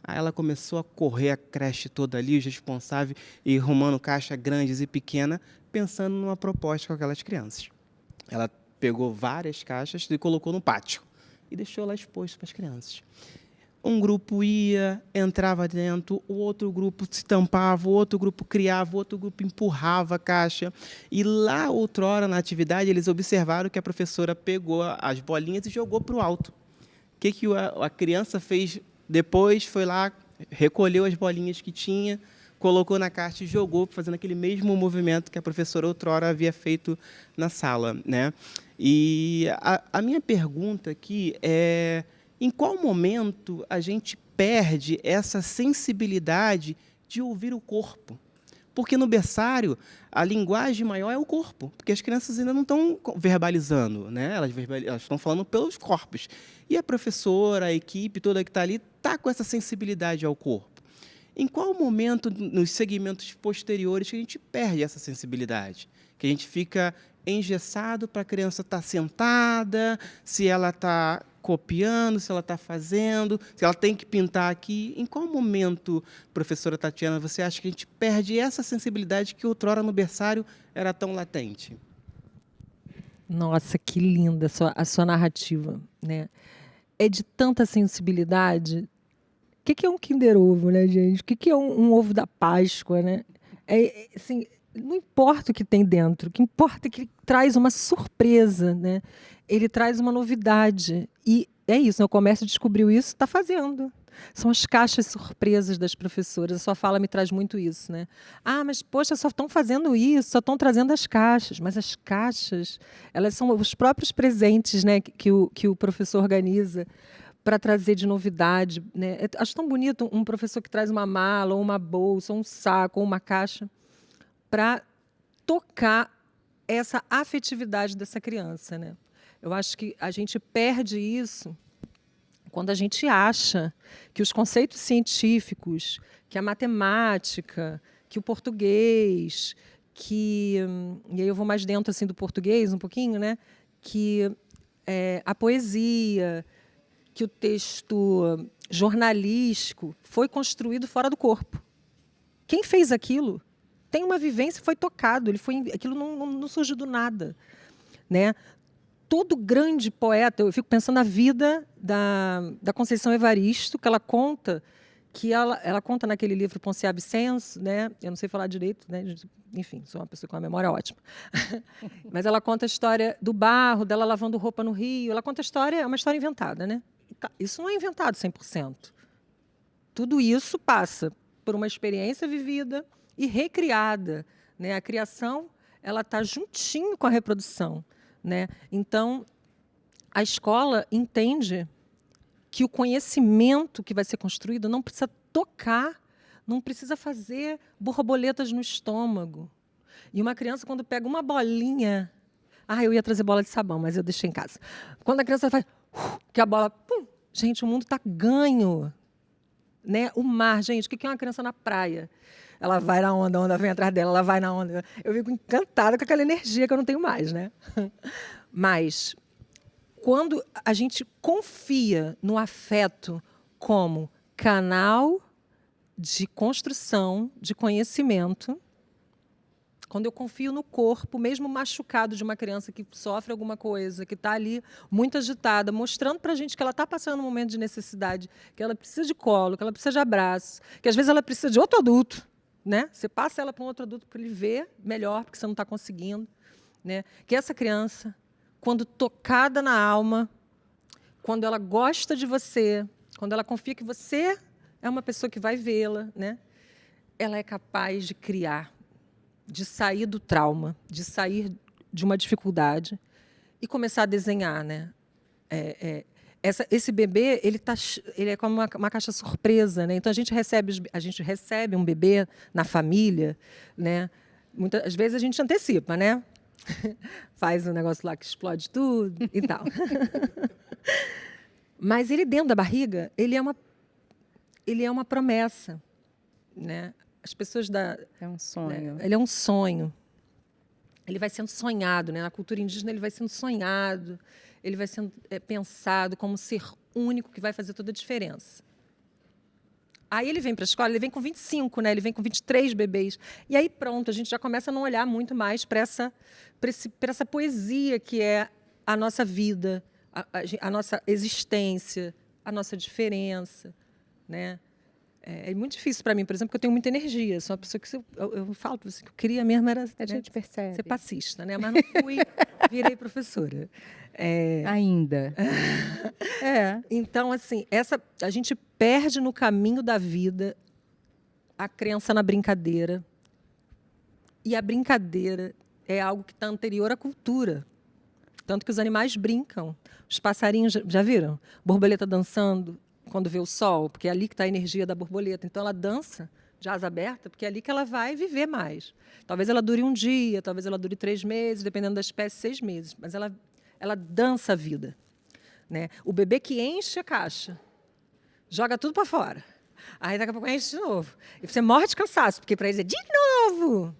Aí ela começou a correr a creche toda ali, os responsáveis, e arrumando caixas grandes e pequenas, pensando numa proposta com aquelas crianças. Ela pegou várias caixas e colocou no pátio e deixou lá exposto para as crianças. Um grupo ia, entrava dentro, o outro grupo se tampava, o outro grupo criava, o outro grupo empurrava a caixa. E lá, outrora, na atividade, eles observaram que a professora pegou as bolinhas e jogou para o alto. O que a criança fez depois? Foi lá, recolheu as bolinhas que tinha, colocou na caixa e jogou, fazendo aquele mesmo movimento que a professora outrora havia feito na sala, né? E a minha pergunta aqui é: em qual momento a gente perde essa sensibilidade de ouvir o corpo? Porque no berçário, a linguagem maior é o corpo, porque as crianças ainda não estão verbalizando, né? Elas estão falando pelos corpos. E a professora, a equipe toda que está ali, está com essa sensibilidade ao corpo. Em qual momento, nos segmentos posteriores, que a gente perde essa sensibilidade? Que a gente fica engessado para a criança estar sentada, se ela está copiando, se ela está fazendo, se ela tem que pintar aqui. Em qual momento, professora Tatiana, você acha que a gente perde essa sensibilidade que outrora no berçário era tão latente? Nossa, que linda a sua narrativa, né? É de tanta sensibilidade. O que é um Kinder Ovo, né, gente? O que é um ovo da Páscoa, né? Assim, não importa o que tem dentro, o que importa é que ele traz uma surpresa, né? Ele traz uma novidade. E é isso, né? O comércio descobriu isso, está fazendo. São as caixas surpresas das professoras. A sua fala me traz muito isso, né? Ah, mas, poxa, só estão fazendo isso, só estão trazendo as caixas. Mas as caixas, elas são os próprios presentes, né, que o professor organiza para trazer de novidade, né? Acho tão bonito um professor que traz uma mala, ou uma bolsa, ou um saco, ou uma caixa, para tocar essa afetividade dessa criança, né? Eu acho que a gente perde isso quando a gente acha que os conceitos científicos, que a matemática, que o português, e aí eu vou mais dentro assim do português um pouquinho, né? Que a poesia, que o texto jornalístico foi construído fora do corpo. Quem fez aquilo tem uma vivência, foi tocado, aquilo não surgiu do nada, né? Todo grande poeta, eu fico pensando na vida da Conceição Evaristo, que ela conta naquele livro Poncia Vicens, né? Eu não sei falar direito, né? Enfim, sou uma pessoa com uma memória ótima. Mas ela conta a história do barro, dela lavando roupa no rio. Ela conta a história, é uma história inventada, né? Isso não é inventado 100%. Tudo isso passa por uma experiência vivida e recriada, né? A criação, ela está juntinho com a reprodução, né? Então, a escola entende que o conhecimento que vai ser construído não precisa tocar, não precisa fazer borboletas no estômago. E uma criança, quando pega uma bolinha... eu ia trazer bola de sabão, mas eu deixei em casa. Quando a criança faz... que a bola... Pum, gente, o mundo está ganho. Né? O mar, gente, o que é uma criança na praia? Ela vai na onda, a onda vem atrás dela, ela vai na onda. Eu fico encantada com aquela energia que eu não tenho mais, né? Mas... quando a gente confia no afeto como canal de construção de conhecimento, quando eu confio no corpo, mesmo machucado de uma criança que sofre alguma coisa, que está ali muito agitada, mostrando para a gente que ela está passando um momento de necessidade, que ela precisa de colo, que ela precisa de abraço, que às vezes ela precisa de outro adulto, né? Você passa ela para um outro adulto para ele ver melhor, porque você não está conseguindo, né? Que essa criança, quando tocada na alma, quando ela gosta de você, quando ela confia que você é uma pessoa que vai vê-la, né? Ela é capaz de criar, de sair do trauma, de sair de uma dificuldade e começar a desenhar, né? Esse bebê, ele é como uma caixa surpresa, né? Então a gente recebe um bebê na família, né? Muitas vezes a gente antecipa, né? Faz um negócio lá que explode tudo e tal. Mas ele dentro da barriga, ele é uma promessa, né? As pessoas é um sonho. Ele é um sonho. Ele vai sendo sonhado, né? Na cultura indígena ele vai sendo sonhado, ele vai sendo pensado como um ser único que vai fazer toda a diferença. Aí ele vem para a escola, ele vem com 25, né? Ele vem com 23 bebês. E aí pronto, a gente já começa a não olhar muito mais para essa poesia que é a nossa vida, a nossa existência, a nossa diferença, né? É muito difícil para mim, por exemplo, porque eu tenho muita energia. Sou uma pessoa que eu falo para você que eu queria mesmo era a gente percebe. Ser passista, né? Mas não fui, virei professora. Ainda. Então, assim, a gente perde no caminho da vida a crença na brincadeira. E a brincadeira é algo que está anterior à cultura. Tanto que os animais brincam. Os passarinhos, já viram? Borboleta dançando quando vê o sol, porque é ali que está a energia da borboleta. Então, ela dança de asa aberta, porque é ali que ela vai viver mais. Talvez ela dure um dia, talvez ela dure 3 meses, dependendo da espécie, 6 meses. Mas ela dança a vida, né? O bebê que enche a caixa, joga tudo para fora. Aí, daqui a pouco, enche de novo. E você morre de cansaço, porque para eles é de novo,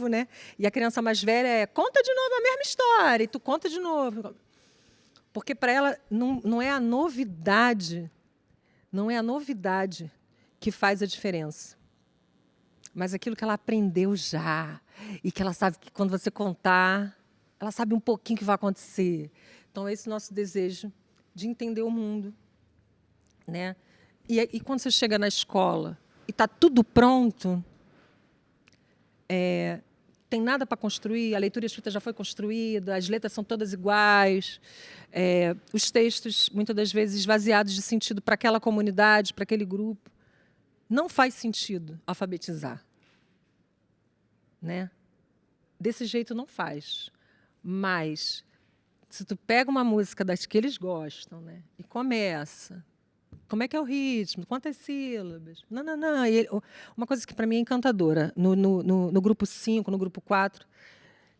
né? E a criança mais velha conta de novo a mesma história, e tu conta de novo. Porque para ela não é a novidade, que faz a diferença, mas aquilo que ela aprendeu já, e que ela sabe que quando você contar, ela sabe um pouquinho o que vai acontecer. Então, é esse nosso desejo de entender o mundo, né? E quando você chega na escola e está tudo pronto, tem nada para construir, a leitura escrita já foi construída, as letras são todas iguais, os textos, muitas das vezes, esvaziados de sentido para aquela comunidade, para aquele grupo. Não faz sentido alfabetizar, né? Desse jeito não faz. Mas, se tu pega uma música das que eles gostam, né, e começa... Como é que é o ritmo? Quantas sílabas? Não. Uma coisa que para mim é encantadora, no grupo 5, no grupo 4,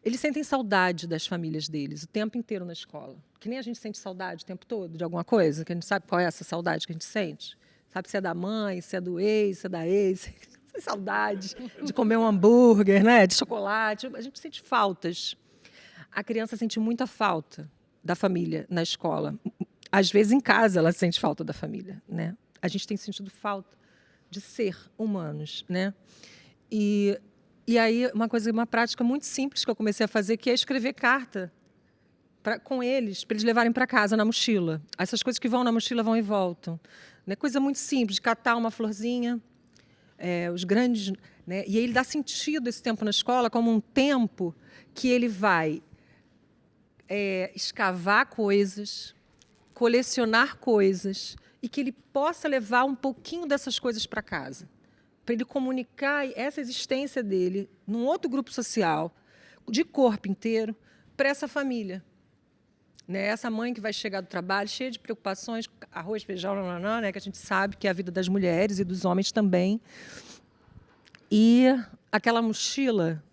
Eles sentem saudade das famílias deles o tempo inteiro na escola. Que nem a gente sente saudade o tempo todo de alguma coisa, que a gente sabe qual é essa saudade que a gente sente. Sabe se é da mãe, se é do ex, se é da ex. Sem saudade de comer um hambúrguer, né? De chocolate. A gente sente faltas. A criança sente muita falta da família na escola. Às vezes, em casa, ela sente falta da família, né? A gente tem sentido falta de ser humanos, né? E aí, uma prática muito simples que eu comecei a fazer, que é escrever carta com eles, para eles levarem para casa na mochila. Essas coisas que vão na mochila vão e voltam. Né? Coisa muito simples, de catar uma florzinha, os grandes... Né? E aí ele dá sentido esse tempo na escola como um tempo que ele vai escavar coisas, colecionar coisas, e que ele possa levar um pouquinho dessas coisas para casa, para ele comunicar essa existência dele num outro grupo social, de corpo inteiro, para essa família. Né? Essa mãe que vai chegar do trabalho cheia de preocupações, arroz, feijão, né? Que a gente sabe que é a vida das mulheres e dos homens também. E aquela mochila...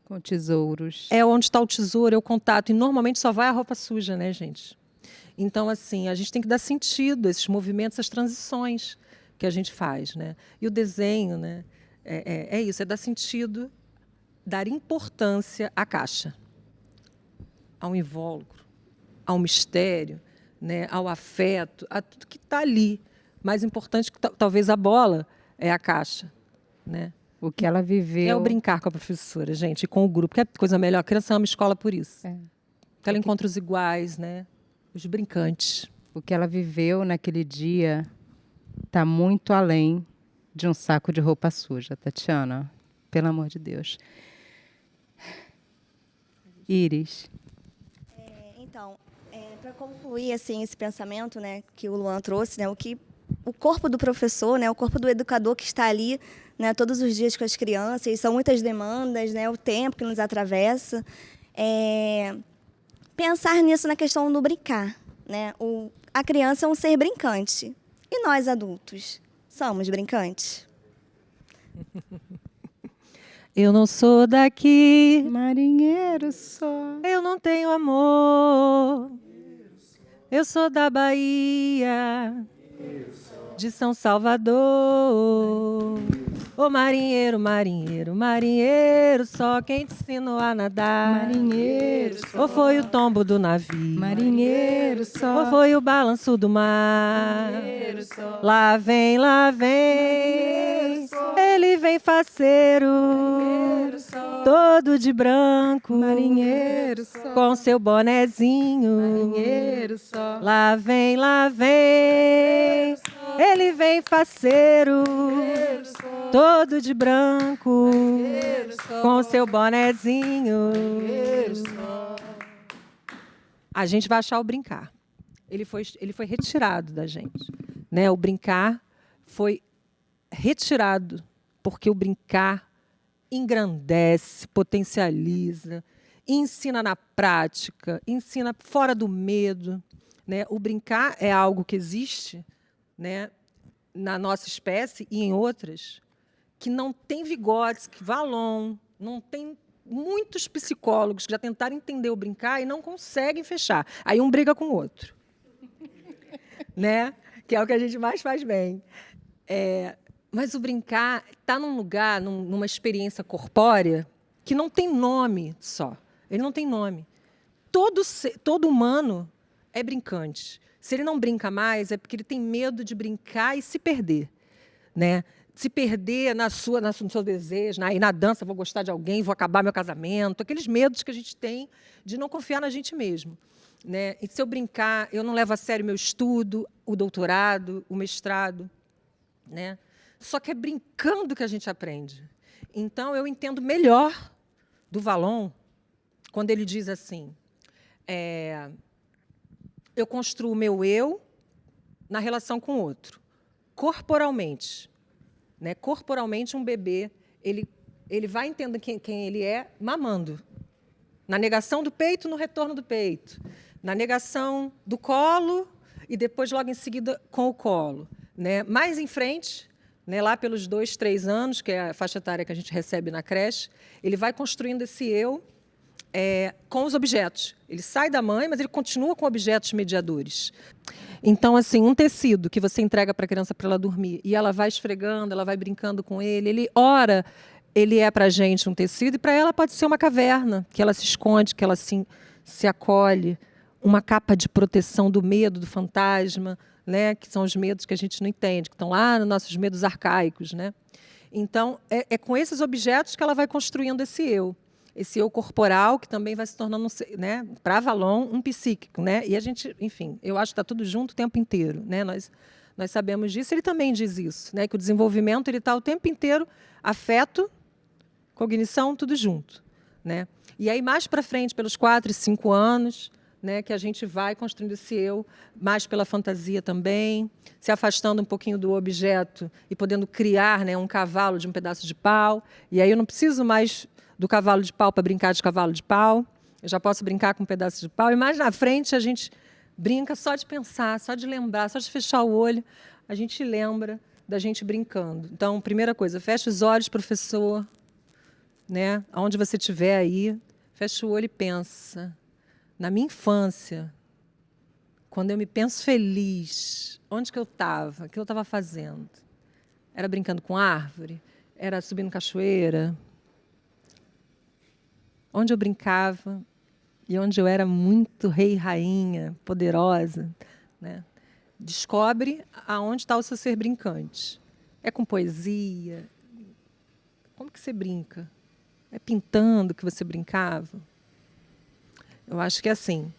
Com tesouros. É onde está o tesouro, é o contato. E normalmente só vai a roupa suja, né, gente? Então, assim, a gente tem que dar sentido a esses movimentos, essas transições que a gente faz, né? E o desenho, né? É isso, é dar sentido, dar importância à caixa, ao invólucro, ao mistério, né? Ao afeto, a tudo que está ali. Mais importante que talvez a bola é a caixa, né? O que ela viveu. É o brincar com a professora, gente, e com o grupo. Que é coisa melhor. A criança ama a escola por isso. Ela encontra os iguais, né? Os brincantes. O que ela viveu naquele dia está muito além de um saco de roupa suja, Tatiana. Pelo amor de Deus. Iris. Então, para concluir assim, esse pensamento, né, que o Luan trouxe, né, o corpo do professor, né, o corpo do educador que está ali, né, todos os dias com as crianças, e são muitas demandas, né, o tempo que nos atravessa. Pensar nisso na questão do brincar. Né? A criança é um ser brincante. E nós, adultos, somos brincantes? Eu não sou daqui, marinheiro só. Eu não tenho amor. Eu sou da Bahia, de São Salvador. Ô marinheiro, marinheiro, marinheiro, só quem te ensinou a nadar. Marinheiro só. Ou foi o tombo do navio? Marinheiro só. Ou foi o balanço do mar? Marinheiro só. Lá vem, ele vem faceiro, todo de branco, marinheiro só. Com seu bonezinho, marinheiro só. Lá vem, ele vem faceiro, todo de branco, com seu bonezinho. A gente vai achar o brincar. Ele foi retirado da gente, né? O brincar foi retirado porque o brincar engrandece, potencializa, ensina na prática, ensina fora do medo, né? O brincar é algo que existe, né, na nossa espécie e em outras, que não tem Vygotsky, que Vallon, não tem muitos psicólogos que já tentaram entender o brincar e não conseguem fechar. Aí um briga com o outro. Né? Que é o que a gente mais faz bem. Mas o brincar está num lugar, numa experiência corpórea, que não tem nome só. Ele não tem nome. Todo humano é brincante. Se ele não brinca mais, é porque ele tem medo de brincar e se perder. Né? Se perder no seu desejo, aí na dança vou gostar de alguém, vou acabar meu casamento, aqueles medos que a gente tem de não confiar na gente mesmo. Né? E se eu brincar, eu não levo a sério meu estudo, o doutorado, o mestrado. Né? Só que é brincando que a gente aprende. Então, eu entendo melhor do Vallon quando ele diz assim, eu construo o meu eu na relação com o outro, corporalmente. Né? Corporalmente, um bebê ele vai entender quem ele é mamando. Na negação do peito, no retorno do peito. Na negação do colo e depois, logo em seguida, com o colo. Né? Mais em frente, né, lá pelos 2, 3 anos, que é a faixa etária que a gente recebe na creche, ele vai construindo esse eu com os objetos. Ele sai da mãe, mas ele continua com objetos mediadores. Então, assim, um tecido que você entrega para a criança para ela dormir e ela vai esfregando, ela vai brincando com ele, ele é para a gente um tecido e para ela pode ser uma caverna, que ela se esconde, que ela se acolhe, uma capa de proteção do medo, do fantasma, né? Que são os medos que a gente não entende, que estão lá nos nossos medos arcaicos, né? Então, é com esses objetos que ela vai construindo esse eu corporal, que também vai se tornando, né, para Avalon, um psíquico, né? E a gente, enfim, eu acho que está tudo junto o tempo inteiro, né? Nós sabemos disso. Ele também diz isso, né? Que o desenvolvimento ele está o tempo inteiro afeto, cognição, tudo junto, né? E aí mais para frente, pelos 4 e 5 anos, né, que a gente vai construindo esse eu, mais pela fantasia também, se afastando um pouquinho do objeto e podendo criar, né, um cavalo de um pedaço de pau. E aí eu não preciso mais do cavalo de pau para brincar de cavalo de pau, eu já posso brincar com um pedaço de pau. E mais na frente a gente brinca só de pensar, só de lembrar, só de fechar o olho, a gente lembra da gente brincando. Então, primeira coisa, fecha os olhos, professor, né, aonde você estiver aí, fecha o olho e pensa. Na minha infância, quando eu me penso feliz, onde que eu estava? O que eu estava fazendo? Era brincando com árvore? Era subindo cachoeira? Onde eu brincava e onde eu era muito rei e rainha, poderosa, né? Descobre aonde está o seu ser brincante. É com poesia? Como que você brinca? É pintando que você brincava? Eu acho que é assim,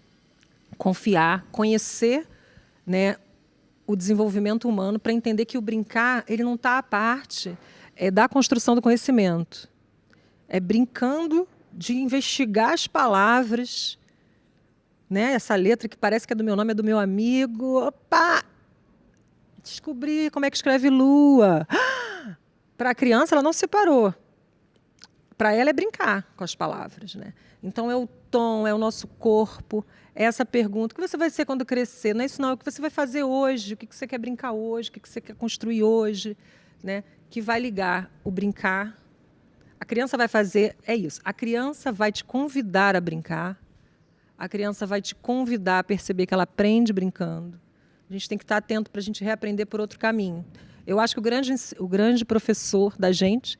confiar, conhecer, né, o desenvolvimento humano para entender que o brincar ele não está à parte da construção do conhecimento. É brincando de investigar as palavras, né, essa letra que parece que é do meu nome, é do meu amigo. Opa! Descobri como é que escreve lua. Para a criança, ela não separou. Para ela é brincar com as palavras, né? Então, é o tom, é o nosso corpo, é essa pergunta. O que você vai ser quando crescer? Não é isso, não. É o que você vai fazer hoje, o que você quer brincar hoje, o que você quer construir hoje, né? Que vai ligar o brincar. A criança vai fazer, é isso. A criança vai te convidar a brincar. A criança vai te convidar a perceber que ela aprende brincando. A gente tem que estar atento para a gente reaprender por outro caminho. Eu acho que o grande professor da gente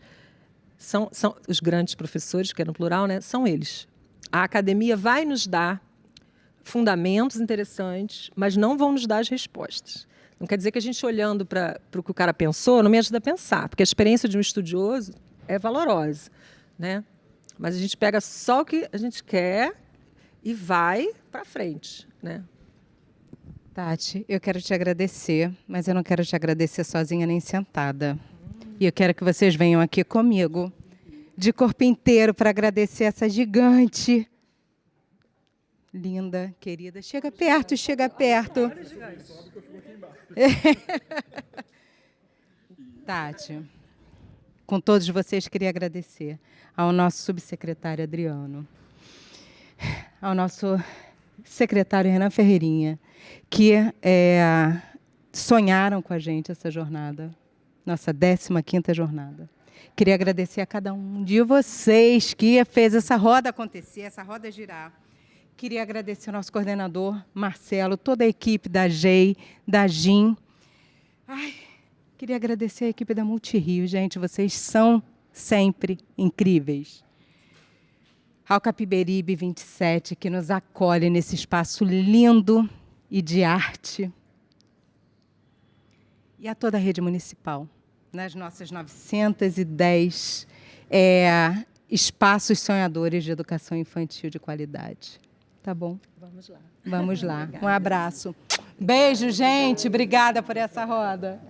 são os grandes professores, que é no plural, né? São eles. A academia vai nos dar fundamentos interessantes, mas não vão nos dar as respostas. Não quer dizer que a gente, olhando para o que o cara pensou, não me ajuda a pensar, porque a experiência de um estudioso é valorosa, né? Mas a gente pega só o que a gente quer e vai para frente, né? Tati, eu quero te agradecer, mas eu não quero te agradecer sozinha nem sentada. E eu quero que vocês venham aqui comigo, de corpo inteiro, para agradecer essa gigante. Linda, querida. Chega perto, chega perto. Tati, com todos vocês, queria agradecer ao nosso subsecretário Adriano, ao nosso secretário Renan Ferreirinha, que sonharam com a gente essa jornada. Nossa 15ª jornada. Queria agradecer a cada um de vocês que fez essa roda acontecer, essa roda girar. Queria agradecer ao nosso coordenador, Marcelo, toda a equipe da GEI, da GIM. Queria agradecer a equipe da Multirio, gente, vocês são sempre incríveis. Ao Capiberibe 27, que nos acolhe nesse espaço lindo e de arte. E a toda a rede municipal, nas nossas 910 espaços sonhadores de educação infantil de qualidade. Tá bom? Vamos lá. Vamos lá. Um abraço. Beijo, gente. Obrigada por essa roda.